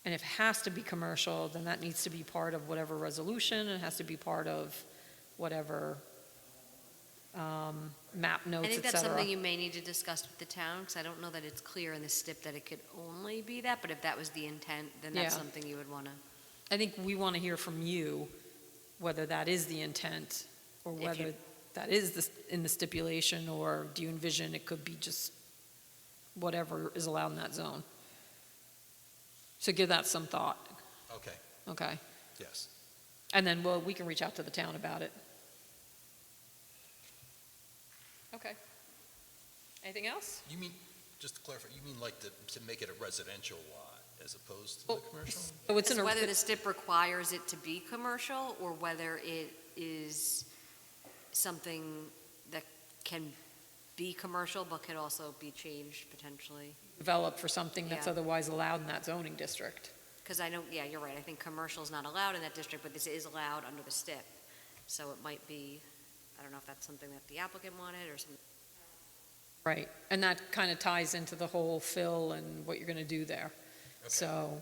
And if it has to be commercial, then that needs to be part of whatever resolution, it has to be part of whatever map notes, I think et that's cetera. something you may need to discuss with the town, because I don't know that it's clear in the STIP that it could only be that, but if that was the intent, then that's Yeah. something you would want to. I think we want to hear from you whether that is the intent, or If whether you- that is in the stipulation, or do you envision it could be just whatever is allowed in that zone? So give that some thought, Okay, okay? yes. And then, well, we can reach out to the town about it. Okay. Anything else? You mean, just to clarify, you mean like to make it a residential lot as opposed to the Well, commercial? So it's in a, Whether the STIP requires it to be commercial, or whether it is something that can be commercial but could also be changed potentially. developed for something that's Yeah. otherwise allowed in that zoning district. Because I know, yeah, you're right, I think commercial is not allowed in that district, but this is allowed under the STIP. So it might be, I don't know if that's something that the applicant wanted or something. Right, and that kind of ties into the whole fill and what you're going to do there. Okay. So,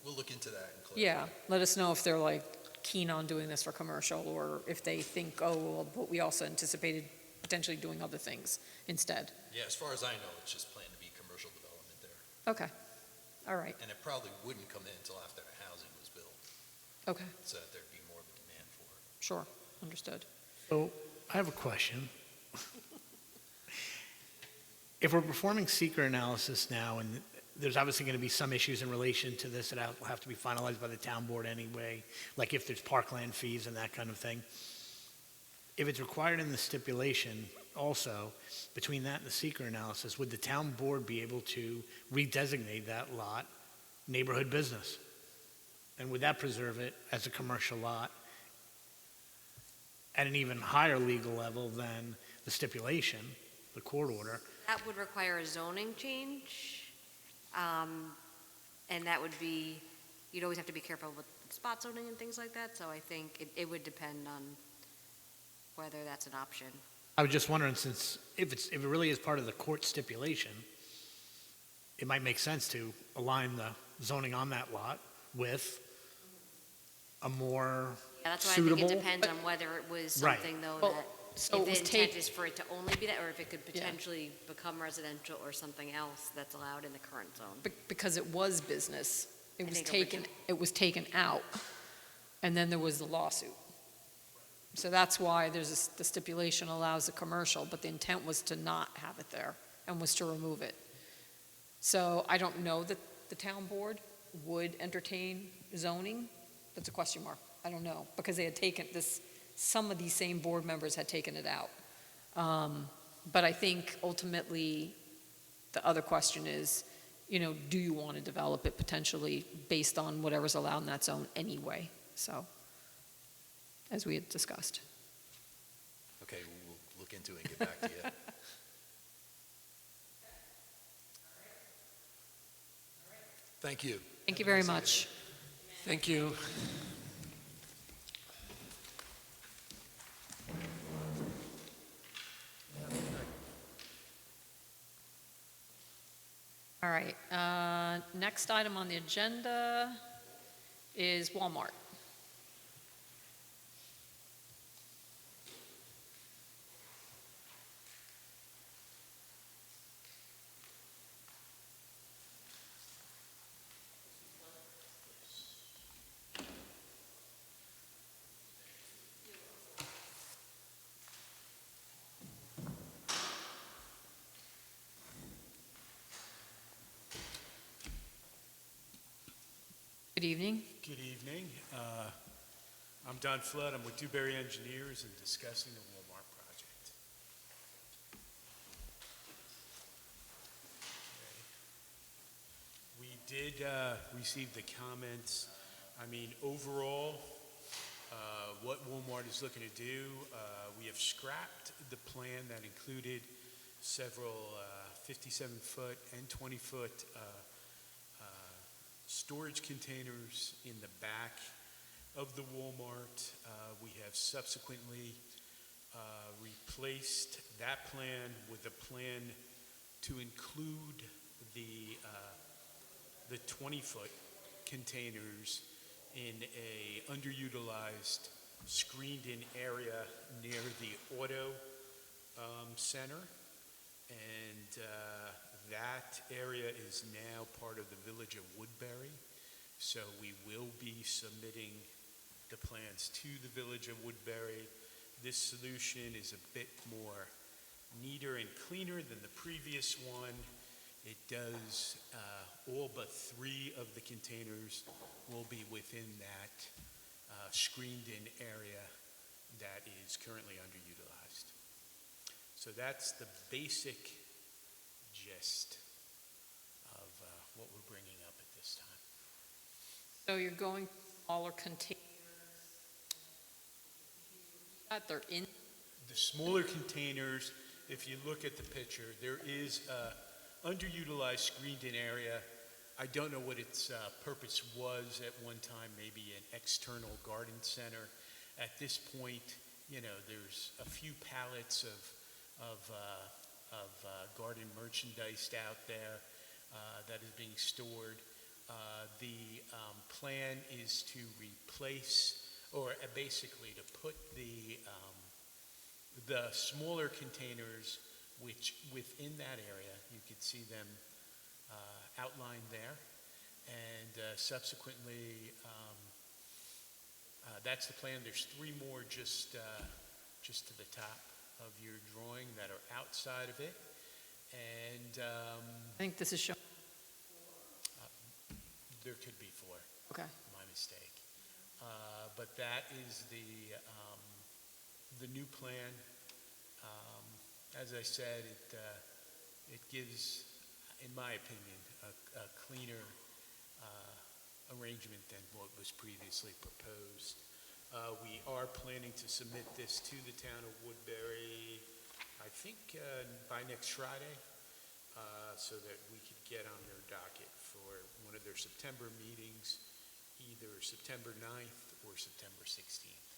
We'll look into that and clarify. yeah, let us know if they're like keen on doing this for commercial, or if they think, oh, well, but we also anticipated potentially doing other things instead. Yeah, as far as I know, it's just planned to be commercial development there. Okay, all right, And it probably wouldn't come in until after the housing was built, okay, so that there'd be more of a demand for it. sure, understood. So I have a question. If we're performing seeker analysis now, and there's obviously going to be some issues in relation to this that will have to be finalized by the town board anyway, like if there's parkland fees and that kind of thing. If it's required in the stipulation also, between that and the seeker analysis, would the town board be able to redesignate that lot neighborhood business? And would that preserve it as a commercial lot at an even higher legal level than the stipulation, the court order? That would require a zoning change, and that would be, you'd always have to be careful with spot zoning and things like that, so I think it would depend on whether that's an option. I was just wondering, since if it really is part of the court stipulation, it might make sense to align the zoning on that lot with a more Yeah, that's why I suitable. think it depends on whether it was Right. something, though, Well, that, so if it the was intent take, is for it to only be that, or if it could Yeah. potentially become residential or something else that's allowed in the current zone. because it was business, I think it was taken out, and then there was the lawsuit. So that's why the stipulation allows the commercial, but the intent was to not have it there, and was to remove it. So I don't know that the town board would entertain zoning. That's a question mark. I don't know, because they had taken this, some of these same board members had taken it out. But I think ultimately, the other question is, do you want to develop it potentially based on whatever's allowed in that zone anyway? So, as we had discussed. Okay, we'll look into it and get back to you. Thank you. Thank you very much. Thank you. All right, next item on the agenda is Walmart. Good evening. Good evening. I'm Don Flood. I'm with Dewberry Engineers and discussing the Walmart project. Okay. We did receive the comments. I mean, overall, what Walmart is looking to do, we have scrapped the plan that included several 57-foot and 20-foot storage containers in the back of the Walmart. We have subsequently replaced that plan with a plan to include the 20-foot containers in a underutilized, screened-in area near the auto center. And that area is now part of the Village of Woodbury. So we will be submitting the plans to the Village of Woodbury. This solution is a bit more neater and cleaner than the previous one. It does, all but 3 of the containers will be within that screened-in area that is currently underutilized. So that's the basic gist of what we're bringing up at this time. So you're going smaller containers that they're in? The smaller containers, if you look at the picture, there is a underutilized screened-in area. I don't know what its purpose was at one time, maybe an external garden center. At this point, there's a few pallets of garden merchandise out there that is being stored. The plan is to replace, or basically to put the smaller containers, which within that area, you could see them outlined there. And subsequently, that's the plan. There's 3 more just to the top of your drawing that are outside of it. And I think this is showing. there could be 4. Okay. My mistake. But that is the new plan. As I said, it gives, in my opinion, a cleaner arrangement than what was previously proposed. We are planning to submit this to the town of Woodbury, I think by next Friday, so that we could get on their docket for one of their September meetings, either September 9th or September 16th.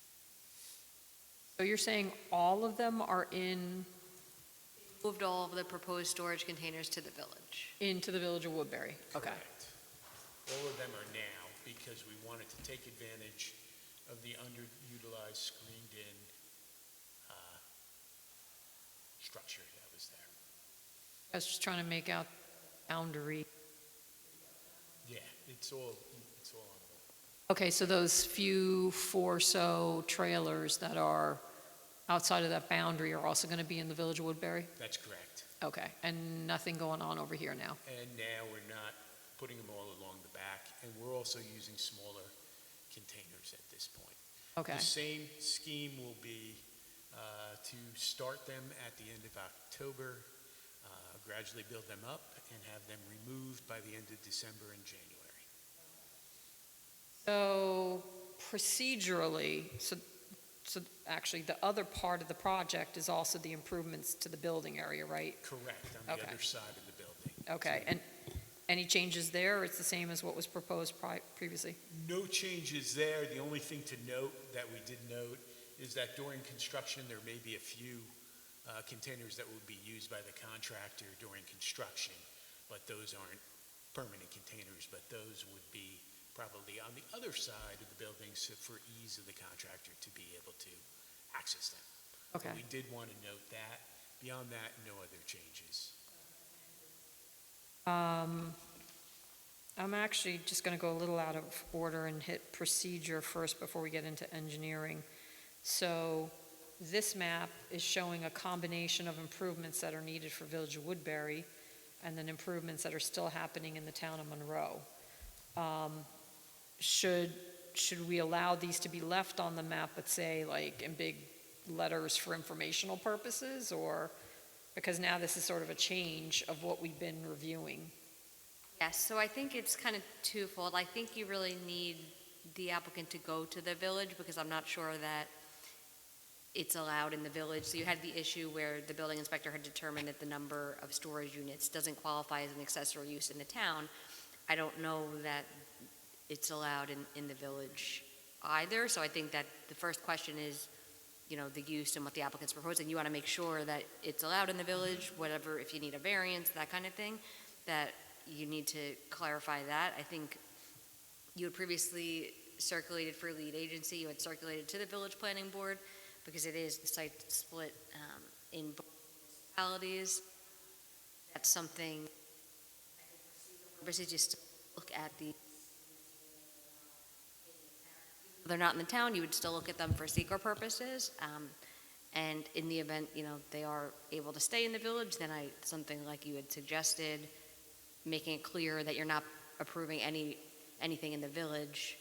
So you're saying all of them are Moved all of the proposed storage containers to the village. into the Village of Woodbury? Okay. Correct. All of them are now, because we wanted to take advantage of the underutilized screened-in structure that was there. I was just trying to make out boundary. Yeah, it's all on board. Okay, so those few 4 or so trailers that are outside of that boundary are also going to be in the Village of Woodbury? That's correct. Okay, and nothing going on over here now? And now we're not putting them all along the back, and we're also using smaller containers at this point. Okay, The same scheme will be to start them at the end of October, gradually build them up, and have them removed by the end of December and January. so procedurally, so actually the other part of the project is also the improvements to the building area, right? Correct, on the Okay. other side of the building. Okay, and any changes there, or it's the same as what was proposed previously? No changes there. The only thing to note that we did note is that during construction, there may be a few containers that would be used by the contractor during construction, but those aren't permanent containers, but those would be probably on the other side of the building, so for ease of the contractor to be able to access them. Okay. But we did want to note that. Beyond that, no other changes. I'm actually just going to go a little out of order and hit procedure first before we get into engineering. So this map is showing a combination of improvements that are needed for Village of Woodbury and then improvements that are still happening in the town of Monroe. Should we allow these to be left on the map, but say like in big letters for informational purposes, or because now this is sort of a change of what we've been reviewing? Yes, so I think it's kind of twofold. I think you really need the applicant to go to the village, because I'm not sure that it's allowed in the village. So you had the issue where the building inspector had determined that the number of storage units doesn't qualify as an accessory use in the town. I don't know that it's allowed in the village either. So I think that the first question is, the use and what the applicant's proposing. You want to make sure that it's allowed in the village, whatever, if you need a variance, that kind of thing, that you need to clarify that. I think you had previously circulated for lead agency, you had circulated to the village planning board, because it is the site split in both municipalities. That's something, purposes, just look at they're not in the town, you would still look at them for secret purposes. And in the event, they are able to stay in the village, then something like you had suggested, making it clear that you're not approving anything in the village,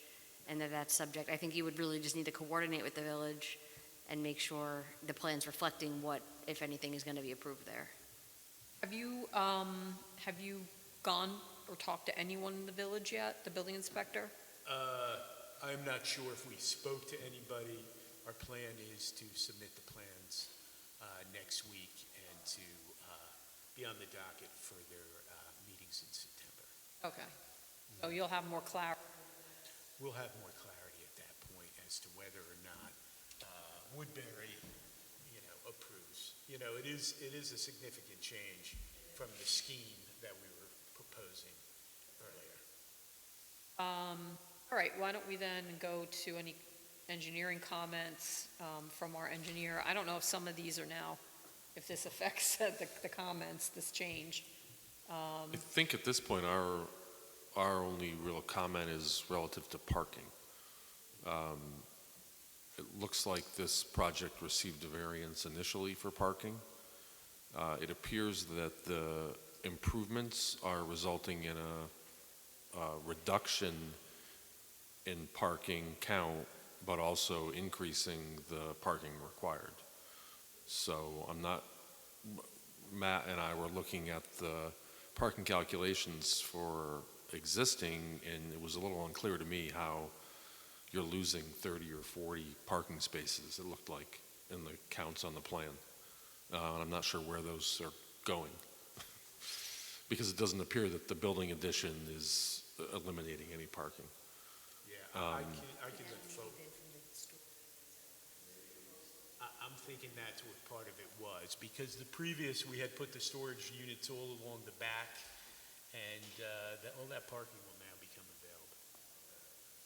and that's subject. I think you would really just need to coordinate with the village and make sure the plan's reflecting what, if anything, is going to be approved there. Have you gone or talked to anyone in the village yet, the building inspector? I'm not sure if we spoke to anybody. Our plan is to submit the plans next week and to be on the docket for their meetings in September. Okay. So you'll have more clarity. We'll have more clarity at that point as to whether or not Woodbury, approves. It is a significant change from the scheme that we were proposing earlier. All right, why don't we then go to any engineering comments from our engineer? I don't know if some of these are now, if this affects the comments, this change. I think at this point, our only real comment is relative to parking. It looks like this project received a variance initially for parking. It appears that the improvements are resulting in a reduction in parking count, but also increasing the parking required. So Matt and I were looking at the parking calculations for existing, and it was a little unclear to me how you're losing 30 or 40 parking spaces, it looked like, in the counts on the plan. And I'm not sure where those are going, because it doesn't appear that the building addition is eliminating any parking. Yeah, I can look forward. I'm thinking that's what part of it was, because we had put the storage units all along the back, and all that parking will now become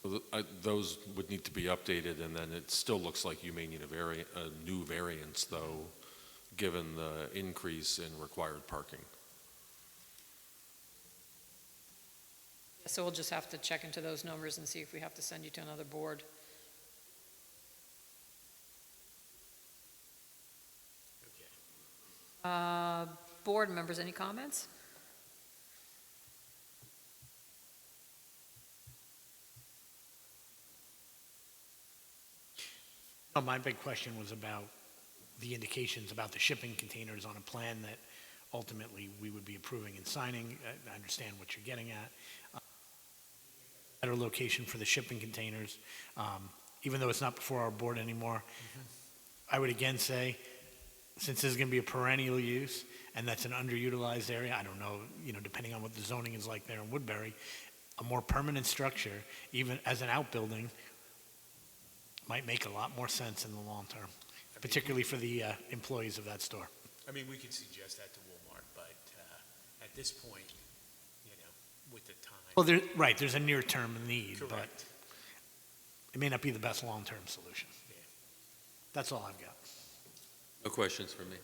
available. Those would need to be updated, and then it still looks like you may need a new variance, though, given the increase in required parking. So we'll just have to check into those numbers and see if we have to send you to another board. Okay. Board members, any comments? No, my big question was about the indications about the shipping containers on a plan that ultimately we would be approving and signing. I understand what you're getting at. Better location for the shipping containers, even though it's not before our board anymore. I would again say, since this is going to be a perennial use, and that's an underutilized area, I don't know, depending on what the zoning is like there in Woodbury, a more permanent structure, even as an outbuilding, might make a lot more sense in the long term, particularly for the employees of that store. I mean, we could suggest that to Walmart, but at this point, with the time. Well, there's a near-term need, but Correct. it may not be the best long-term solution. Yeah. That's all I've got. No questions for me.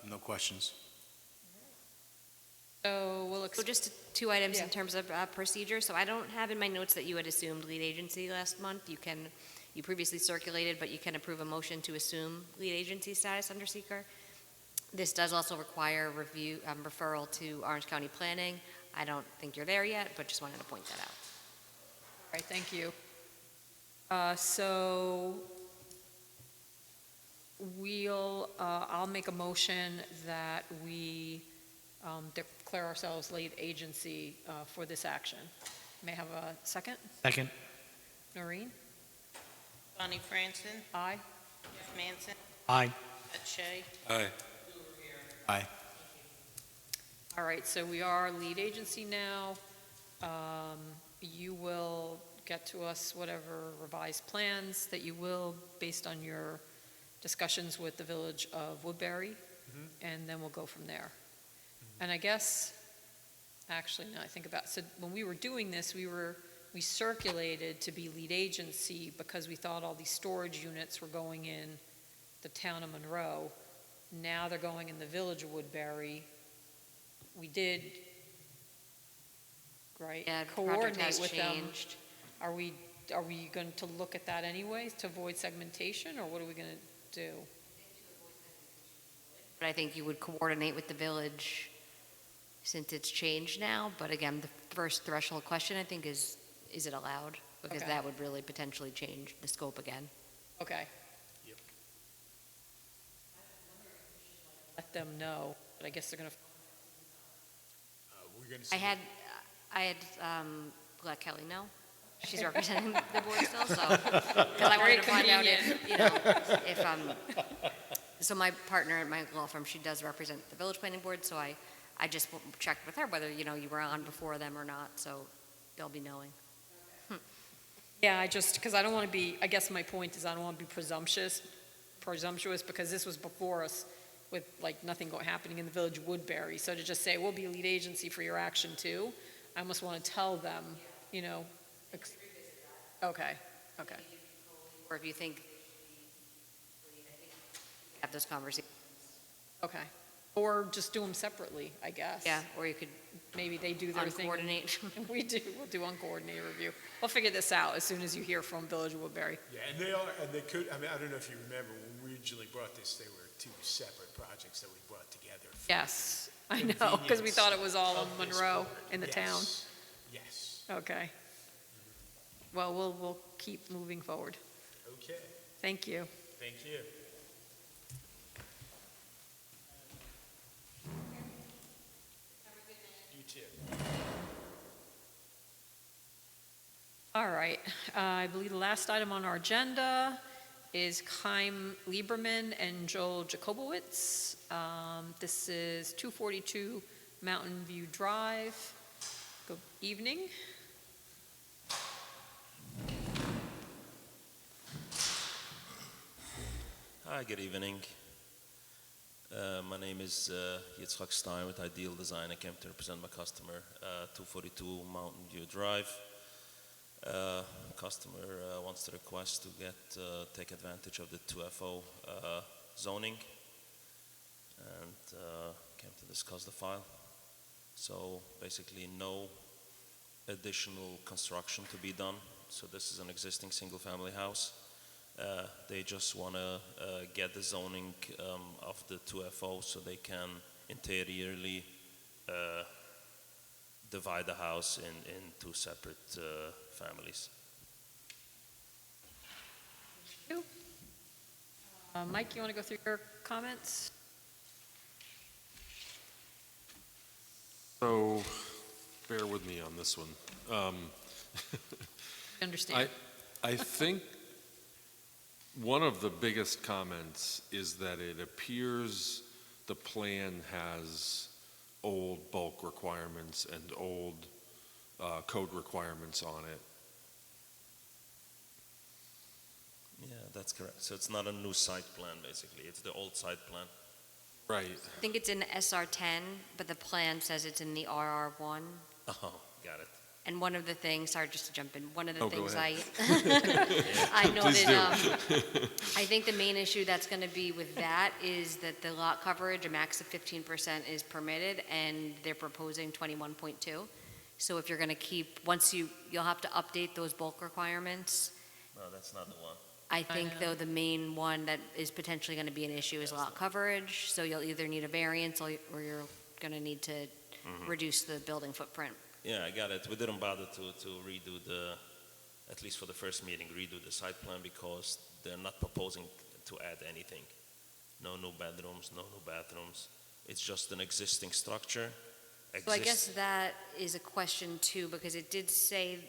No questions. So we'll, So just two items Yeah. in terms of procedure. So I don't have in my notes that you had assumed lead agency last month. You previously circulated, but you can approve a motion to assume lead agency status under seeker. This does also require referral to Orange County Planning. I don't think you're there yet, but just wanted to point that out. all right, thank you. So I'll make a motion that we declare ourselves lead agency for this action. May I have a second? Second. Noreen? Bonnie Franson, Aye. Jeff Manson, Aye. Ed Shea, Aye. Aye. All right, so we are lead agency now. You will get to us whatever revised plans that you will, based on your discussions with the Village of Woodbury, and then we'll go from there. And I guess, actually, now I think about it, so when we were doing this, we circulated to be lead agency because we thought all these storage units were going in the town of Monroe. Now they're going in the Village of Woodbury. We did, right? Yeah, the project Coordinate has with them. changed. Are we going to look at that anyway, to avoid segmentation, or what are we going to do? But I think you would coordinate with the village since it's changed now. But again, the first threshold question, I think, is it allowed? Because Okay. that would really potentially change the scope again. Okay. Yep. Let them know, but I guess they're going to, We're going to I see. had let Kelly know. She's representing the board still, so, because I wanted to find out so my partner at my law firm, she does represent the village planning board, so I just checked with her whether, you were on before them or not, so they'll be knowing. yeah, because I don't want to be, I guess my point is I don't want to be presumptuous, because this was before us with like nothing happening in the Village of Woodbury. So to just say, we'll be a lead agency for your action too, I almost want to tell them, okay. Or if you think, have those conversations. Okay. Or just do them separately, I guess. Yeah, or you could Maybe they do their thing. uncoordinate. And we'll do uncoordinated review. We'll figure this out as soon as you hear from Village of Woodbury. Yeah, and they could, I don't know if you remember, when we originally brought this, they were two separate projects that we brought together. for Yes, I know, because we convenience thought it was all of in this Monroe, board. in the town. Yes, Okay. Well, we'll keep moving forward. okay, Thank you. thank you. You too. All right, I believe the last item on our agenda is Chaim Lieberman and Joel Jacobowitz. This is 242 Mountain View Drive. Good evening. Hi, good evening. My name is Yitzhak Stein with Ideal Design. I came to represent my customer, 242 Mountain View Drive. Customer wants to request to take advantage of the 2FO zoning and came to discuss the file. So basically no additional construction to be done. So this is an existing single-family house. They just want to get the zoning of the 2FO so they can interiorly divide the house in two separate families. Mike, you want to go through your comments? So, bear with me on this one. Understand. I think one of the biggest comments is that it appears the plan has old bulk requirements and old code requirements on it. Yeah, that's correct. So it's not a new site plan, basically. It's the old site plan. Right. I think it's in SR10, but the plan says it's in the RR1. Oh, got it. And one of the things, sorry, just to jump in, one of the Oh, go things ahead. I Please noted, do. I think the main issue that's going to be with that is that the lot coverage, a max of 15% is permitted, and they're proposing 21.2. So if you're going to keep, you'll have to update those bulk requirements. No, that's not the one. I think, though, the main one that is potentially going to be an issue is lot coverage. So you'll either need a variance or you're going to need to reduce the building footprint. Yeah, I got it. We didn't bother to redo at least for the first meeting, redo the site plan because they're not proposing to add anything. No new bedrooms, no new bathrooms. It's just an existing structure. So I guess that is a question too, because it did say,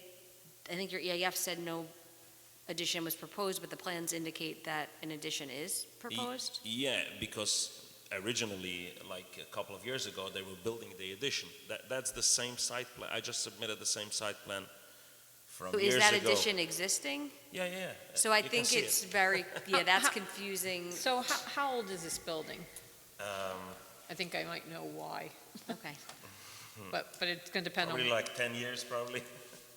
I think your EAF said no addition was proposed, but the plans indicate that an addition is proposed? Yeah, because originally, like a couple of years ago, they were building the addition. That's the same site plan. I just submitted the same site plan from So years is ago. that addition existing? Yeah, yeah. So I You can think see it's it. very, yeah, that's confusing. So how old is this building? Um, I think I might know why, Okay. but it's going to depend on, Probably like 10 years, probably.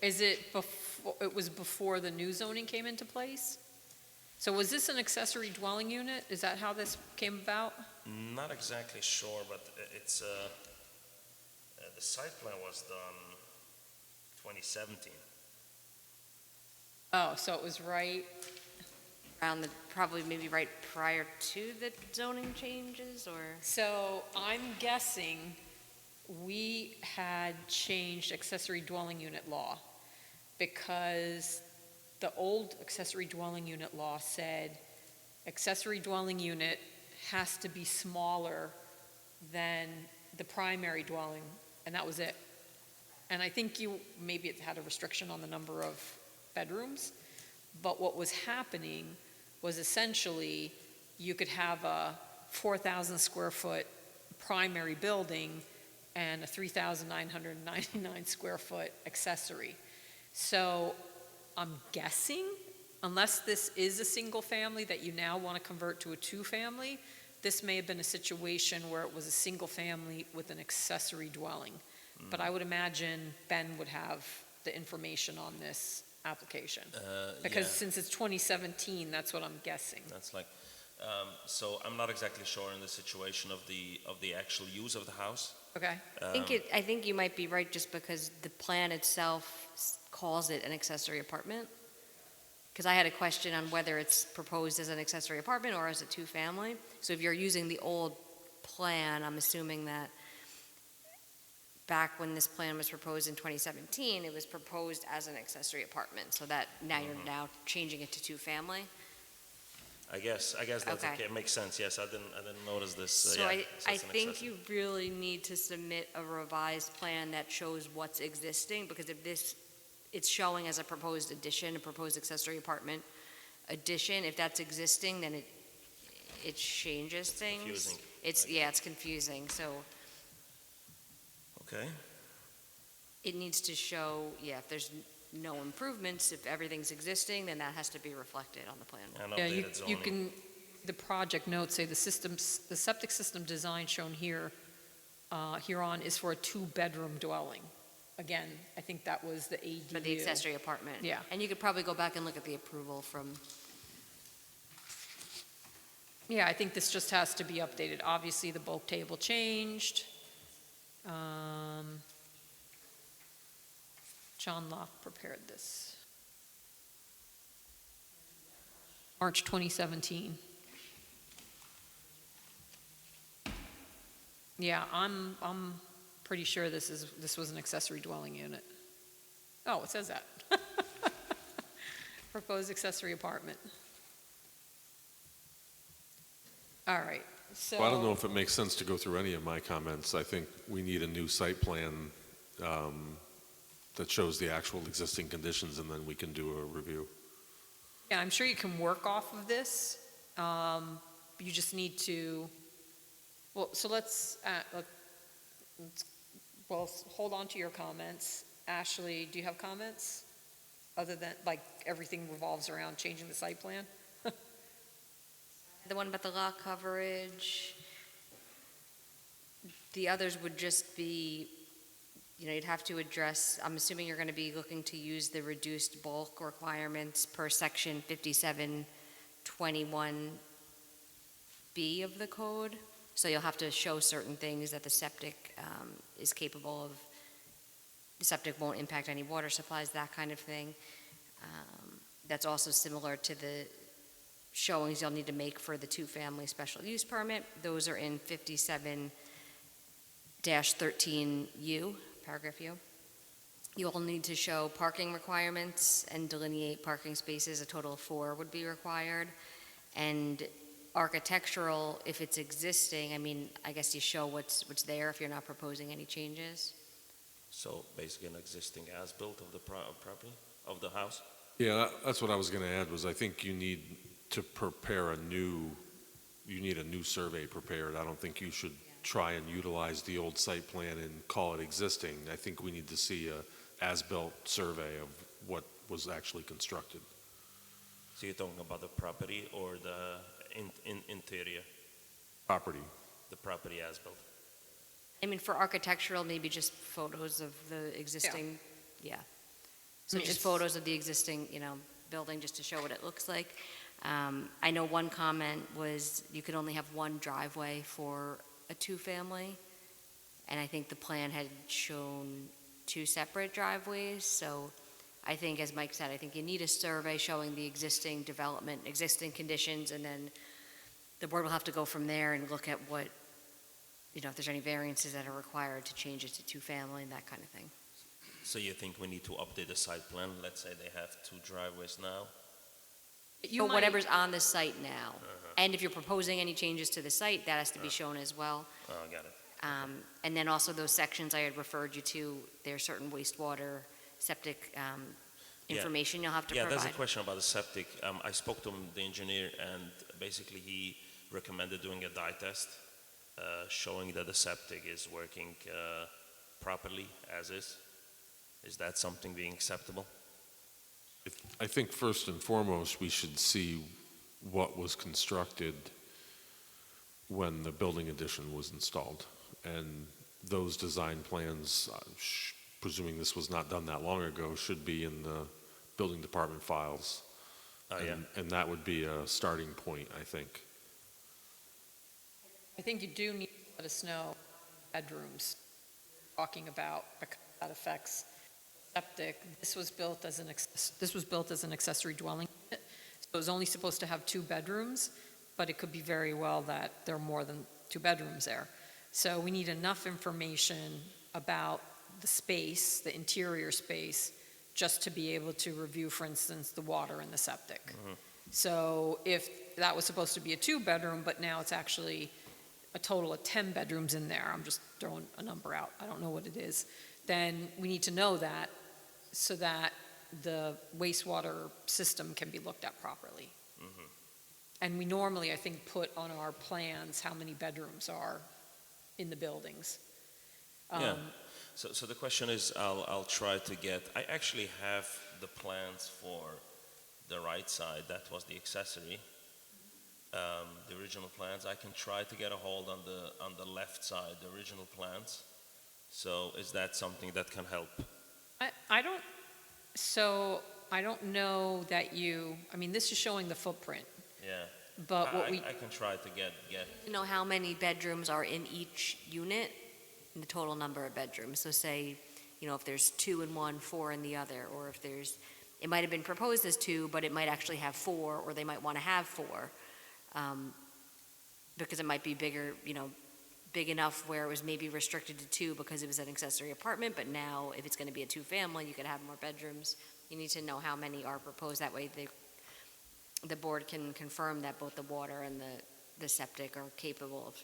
is it before, it was before the new zoning came into place? So was this an accessory dwelling unit? Is that how this came about? Not exactly sure, but it's, the site plan was done 2017. Oh, so it was right, Around the, probably maybe right prior to the zoning changes, or? so I'm guessing we had changed accessory dwelling unit law because the old accessory dwelling unit law said accessory dwelling unit has to be smaller than the primary dwelling, and that was it. And I think maybe it had a restriction on the number of bedrooms, but what was happening was essentially you could have a 4,000 square foot primary building and a 3,999 square foot accessory. So I'm guessing, unless this is a single family that you now want to convert to a two-family, this may have been a situation where it was a single family with an accessory dwelling. But I would imagine Ben would have the information on this application. Because Yeah, since it's 2017, that's what I'm guessing. that's like, so I'm not exactly sure in the situation of the actual use of the house. Okay? I think you might be right, just because the plan itself calls it an accessory apartment. Because I had a question on whether it's proposed as an accessory apartment or as a two-family. So if you're using the old plan, I'm assuming that back when this plan was proposed in 2017, it was proposed as an accessory apartment. So that now you're now changing it to two-family. I guess that's Okay. okay. It makes sense. Yes, I didn't notice this. So Yeah, I it's an think accessory. you really need to submit a revised plan that shows what's existing, because if it's showing as a proposed addition, a proposed accessory apartment addition, if that's existing, then it changes things. Confusing. It's confusing, so Okay. it needs to show, if there's no improvements, if everything's existing, then that has to be reflected on the plan. And Yeah, updated you zoning. can, the project notes say the septic system design shown here, hereon is for a two-bedroom dwelling. Again, I think that was the ADU. For the accessory apartment. Yeah. And you could probably go back and look at the approval from, Yeah, I think this just has to be updated. Obviously, the bulk table changed. John Locke prepared this. March 2017. Yeah, I'm pretty sure this was an accessory dwelling unit. Oh, it says that. Proposed accessory apartment. All right, so. Well, I don't know if it makes sense to go through any of my comments. I think we need a new site plan that shows the actual existing conditions, and then we can do a review. Yeah, I'm sure you can work off of this. You just need to, well, so let's hold on to your comments. Ashley, do you have comments? Other than, like, everything revolves around changing the site plan? the one about the lot coverage. The others would just be, you'd have to address, I'm assuming you're going to be looking to use the reduced bulk requirements per section 5721B of the code. So you'll have to show certain things that the septic is capable of. The septic won't impact any water supplies, that kind of thing. That's also similar to the showings you'll need to make for the two-family special use permit. Those are in 57-13U, paragraph U. You'll need to show parking requirements and delineate parking spaces. A total of 4 would be required. And architectural, if it's existing, I guess you show what's there if you're not proposing any changes. So basically an existing as-built of the property, of the house? Yeah, that's what I was going to add, was I think you need to prepare you need a new survey prepared. I don't think you should try and utilize the old site plan and call it existing. I think we need to see a as-built survey of was actually constructed. So you're talking about the property or the interior, Property. the property as built? I mean, for architectural, maybe just photos of the existing, yeah. So I mean, just it's- photos of the existing, building, just to show what it looks like. I know one comment was you could only have one driveway for a two-family, and I think the plan had shown two separate driveways, so I think, as Mike said, I think you need a survey showing the existing development, existing conditions, and then the board will have to go from there and look at what, if there's any variances that are required to change it to two-family and that kind of thing. So you think we need to update the site plan? Let's say they have two driveways now. But whatever's on the site now. And if you're proposing any changes to the site, that has to be shown as well. Oh, got it. And then also those sections I had referred you to, there's certain wastewater, septic Yeah. information you'll have to Yeah, provide. there's a question about the septic. I spoke to the engineer, and basically he recommended doing a dye test, showing that the septic is working properly as is. Is that something being acceptable? I think first and foremost, we should see what was constructed when the building addition was installed. And those design plans, presuming this was not done that long ago, should be in the building department files. Oh, yeah. And that would be a starting point, I think. I think you do need to let us know bedrooms talking about, because that affects septic. This was built as an accessory dwelling unit, so it was only supposed to have 2 bedrooms, but it could be very well that there are more than 2 bedrooms there. So we need enough information about the space, the interior space, just to be able to review, for instance, the water and the septic. So if that was supposed to be a 2-bedroom, but now it's actually a total of 10 bedrooms in there, I'm just throwing a number out, I don't know what it is, then we need to know that so that the wastewater system can be looked at properly. And we normally, I think, put on our plans how many bedrooms are in the buildings. Yeah. So the question is, I'll try to get, I actually have the plans for the right side, that was the accessory, the original plans. I can try to get a hold on the left side, the original plans. So is that something that can help? I don't know that this is showing the footprint, Yeah. but what we, I can try to get, You know how many bedrooms are in each unit, and the total number of bedrooms. So say, if there's 2 in one, 4 in the other, or if it might have been proposed as 2, but it might actually have 4, or they might want to have 4, because it might be bigger, big enough where it was maybe restricted to 2 because it was an accessory apartment, but now if it's going to be a 2-family, you could have more bedrooms. You need to know how many are proposed. That way the board can confirm that both the water and the septic are capable of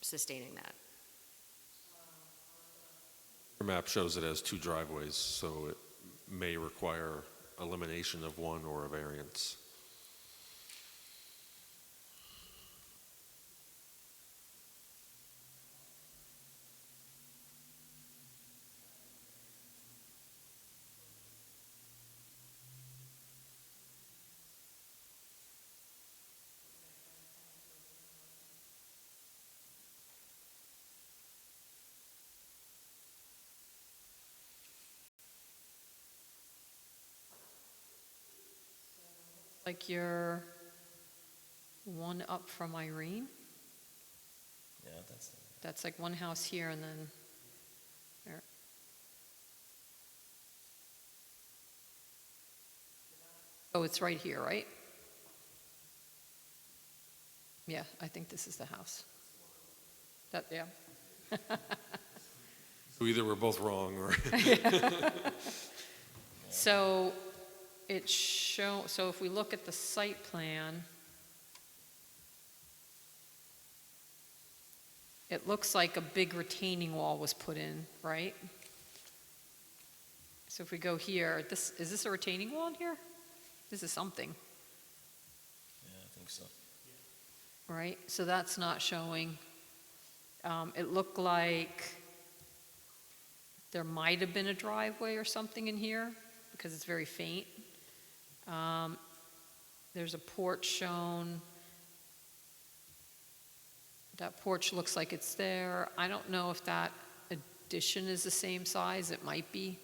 sustaining that. Your map shows it as 2 driveways, so it may require elimination of one or a variance. like you're one up from Irene. yeah, that's, That's like one house here and then there. Oh, it's right here, right? Yeah, I think this is the house. Yeah. So either we're both wrong or So so if we look at the site plan, it looks like a big retaining wall was put in, right? So if we go here, is this a retaining wall in here? This is something, yeah, I think so. right? So that's not showing. It looked like there might have been a driveway or something in here, because it's very faint. There's a porch shown. That porch looks like it's there. I don't know if that addition is the same size. It might be.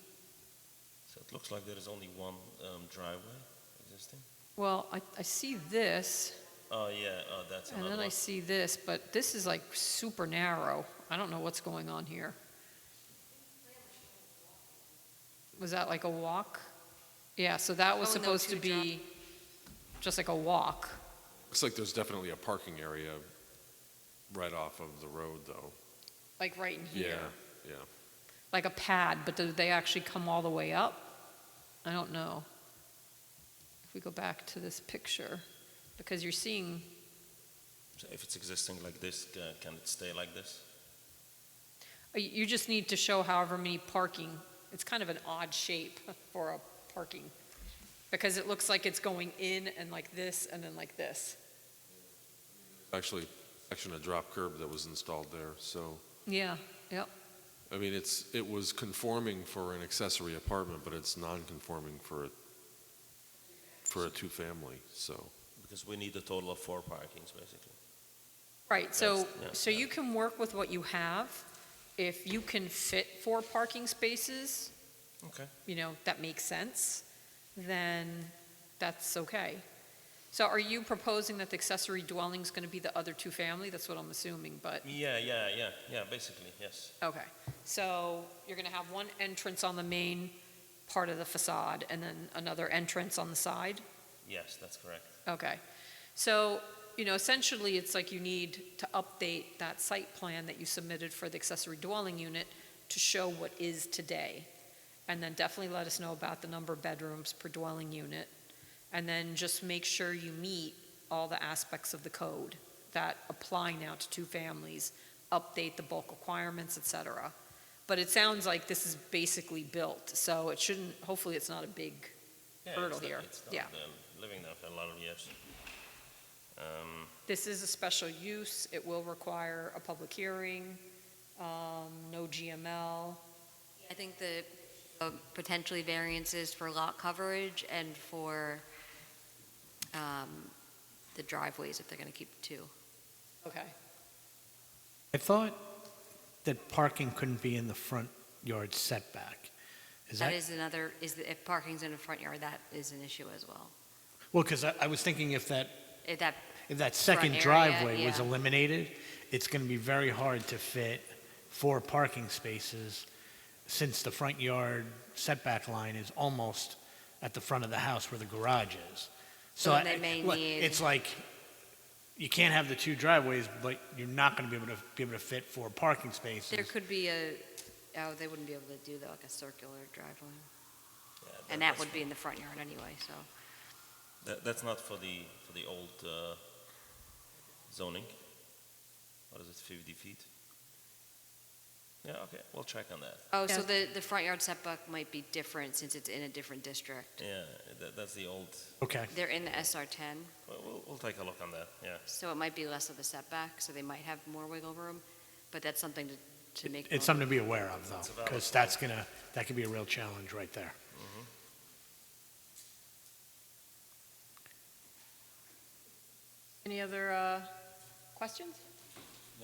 So it looks like there is only one driveway existing. Well, I see this, Oh, yeah, oh, that's and another then I one. see this, but this is like super narrow. I don't know what's going on here. Was that like a walk? Yeah, so that was Oh, no, supposed to two drop- be just like a walk. Looks like there's definitely a parking area right off of the road, though. Like right in Yeah, here. yeah. Like a pad, but do they actually come all the way up? I don't know. If we go back to this picture, because you're seeing, So if it's existing like this, can it stay like this? you just need to show however many parking, it's kind of an odd shape for a parking, because it looks like it's going in and like this and then like this. Actually, a drop curb that was installed there, so, Yeah, yep. I mean, it was conforming for an accessory apartment, but it's non-conforming for a two-family, so. Because we need a total of 4 parkings, basically. Right, so, That's- yeah, so yeah. you can work with what you have. If you can fit 4 parking spaces, Okay. that makes sense, then that's okay. So are you proposing that the accessory dwelling is going to be the other two-family? That's what I'm assuming, but, Yeah, basically, yes. okay. So you're going to have one entrance on the main part of the facade and then another entrance on the side? Yes, that's correct. Okay. So, essentially, it's like you need to update that site plan that you submitted for the accessory dwelling unit to show what is today. And then definitely let us know about the number of bedrooms per dwelling unit. And then just make sure you meet all the aspects of the code that apply now to two families, update the bulk requirements, et cetera. But it sounds like this is basically built, so it shouldn't, hopefully it's not a big Yeah, hurdle it's here. It's Yeah. living there for a lot of years. This is a special use. It will require a public hearing, no GML. I think the potentially variances for lot coverage and for the driveways, if they're going to keep 2. Okay. I thought that parking couldn't be in the front yard setback. Is That that, is another, if parking's in the front yard, that is an issue as well. well, because I was thinking if that If that, second area, driveway was yeah. eliminated, it's going to be very hard to fit 4 parking spaces since the front yard setback line is almost at the front of the house where the garage is. So then they may need- It's like, you can't have the 2 driveways, but you're not going to be able to fit 4 parking spaces. there could be they wouldn't be able to do that, like a circular driveway. Yeah, And that would be in the front yard anyway, so. That's not for the old zoning. What is it, 50 feet? Yeah, okay, we'll check on that. Oh, so Yeah. the front yard setback might be different since it's in a different district. Yeah, that's the old, Okay. They're in the SR10, we'll take a look on that, yeah. so it might be less of a setback, so they might have more wiggle room, but that's something to make. It's something to be aware of, It's a though, valid because point. that could be a real challenge right there. Any other questions?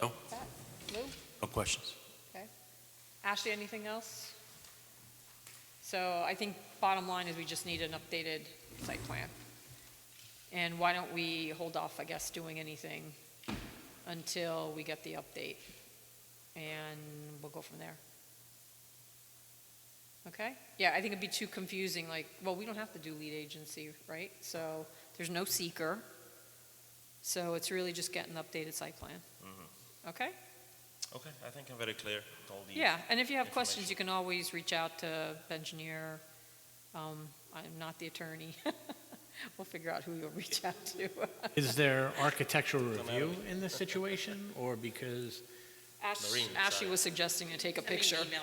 No. Pat? Lou? No questions. Okay. Ashley, anything else? So I think bottom line is we just need an updated site plan. And why don't we hold off, I guess, doing anything until we get the update? And we'll go from there. Okay? Yeah, I think it'd be too confusing, like, well, we don't have to do lead agency, right? So there's no seeker. So it's really just getting the updated site plan. Okay? Okay, I think I'm very clear with all the. Yeah, and if you have questions, information. you can always reach out to the engineer. I'm not the attorney. We'll figure out who you'll reach out to. Is there architectural review in this situation, or because, Noreen, Ashley sorry. was suggesting to take a Send me an picture. email.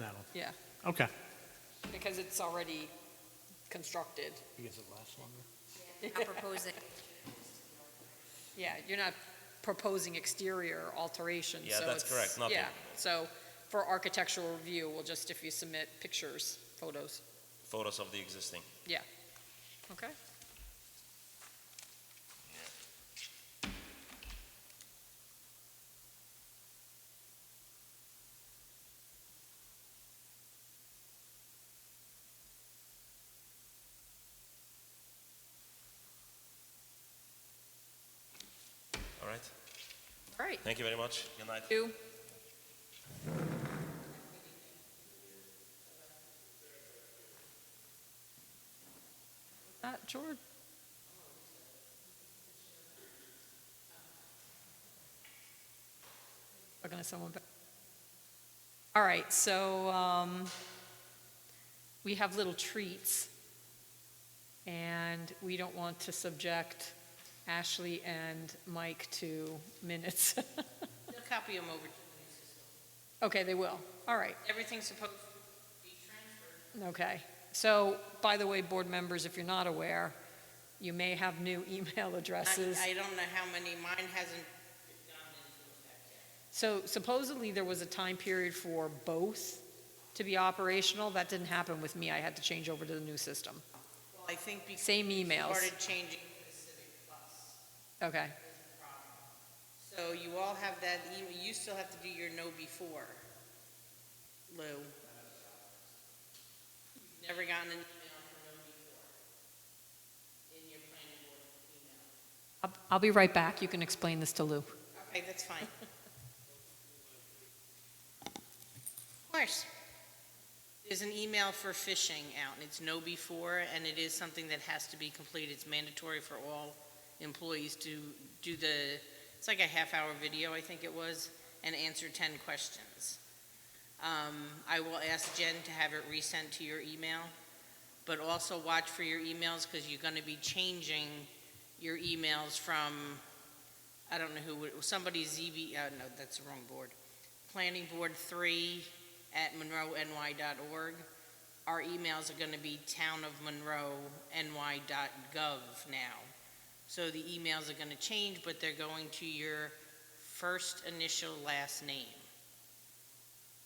no, Yeah, okay. because it's already constructed. Because it lasts longer? I'm proposing, Yeah, you're not proposing exterior alterations, Yeah, so that's it's- correct, nothing. Yeah, so for architectural review, we'll just, if you submit pictures, photos. photos of the existing. Yeah. Okay. All right. All right. Thank you very much. Good night. You. George? Talking to someone back. All right, so we have little treats, and we don't want to subject Ashley and Mike to minutes. They'll copy them over to the new system. Okay, they will. All right. Everything's supposed to be transferred. Okay. So, by the way, board members, if you're not aware, you may have new email addresses. I don't know how many, mine hasn't gone into effect yet. So supposedly there was a time period for both to be operational. That didn't happen with me. I had to change over to the new system. Well, I think because Same emails. started changing to the Civic Plus Okay. is the problem. So you all have that email, you still have to do your know before, Lou. You've never gotten an email for know before in your planning board email. I'll be right back. You can explain this to Lou. Okay, that's fine. Of course. There's an email for phishing out, and it's know before, and it is something that has to be completed. It's mandatory for all employees to do it's like a half-hour video, I think it was, and answer 10 questions. I will ask Jen to have it resent to your email, but also watch for your emails, because you're going to be changing your emails from, I don't know who, somebody's no, that's the wrong board. Planning Board 3 at monroeny.org. Our emails are going to be townofmonroeny.gov now. So the emails are going to change, but they're going to your first initial last name.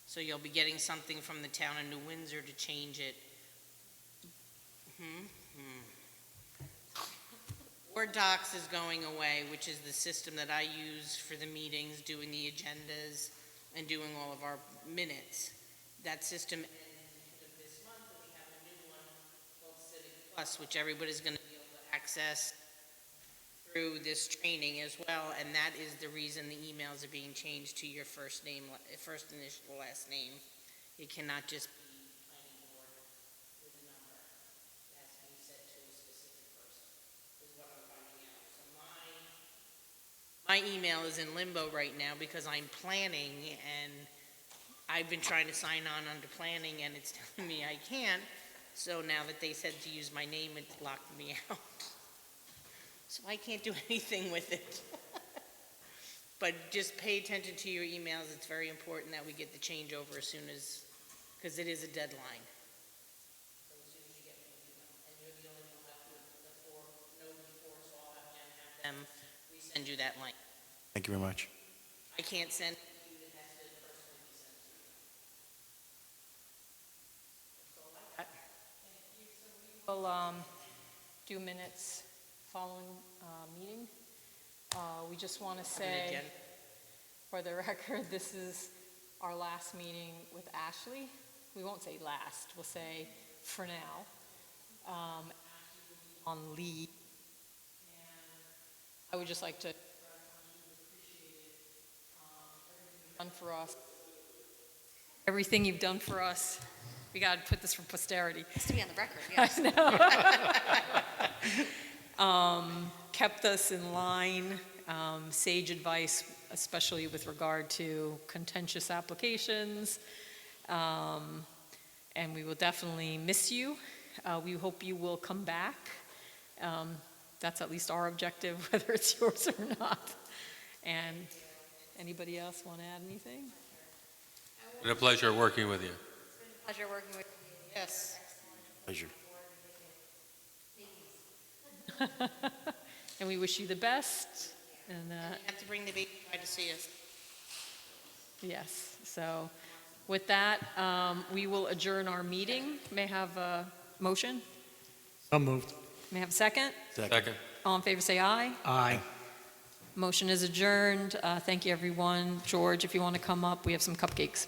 So you'll be getting something from the town of New Windsor to change it. Word Docs is going away, which is the system that I use for the meetings, doing the agendas, and doing all of our minutes. That system ends at the end of this month, and we have a new one called Civic Plus, which everybody's going to be able to access through this training as well, and that is the reason the emails are being changed to your first name, first initial, last name. It cannot just be planning board with a number. It has to be set to a specific person, is what I'm finding out. So my email is in limbo right now because I'm planning, and I've been trying to sign on under planning, and it's telling me I can't. So now that they said to use my name, it locked me out. So I can't do anything with it. But just pay attention to your emails. It's very important that we get the changeover as soon as, because it is a deadline. So as soon as you get me, do them. And you're the only one left with the know before, so I'll have Jen have them resend you that link. Thank you very much. I can't send it to you, it has to personally be sent to you. That's all I got. We'll do minutes following meeting. We just want to say, Jen. for the record, this is our last meeting with Ashley. We won't say last, we'll say for now. Ashley will be on leave. And I would just like to done for us. Everything you've done for us. We got to put this for posterity. Has to be on the record, yes. Kept us in line, sage advice, especially with regard to contentious applications. And we will definitely miss you. We hope you will come back. That's at least our objective, whether it's yours or not. And anybody else want to add anything? It's been a pleasure working with you. Pleasure working with you. Yes. Pleasure. And we wish you the best. And You have to bring the baby by to see us. yes, so with that, we will adjourn our meeting. May I have a Motion? So moved. May I have a second? Second. All in favor, say aye. Aye. Motion is adjourned. Thank you, everyone. George, if you want to come up, we have some cupcakes.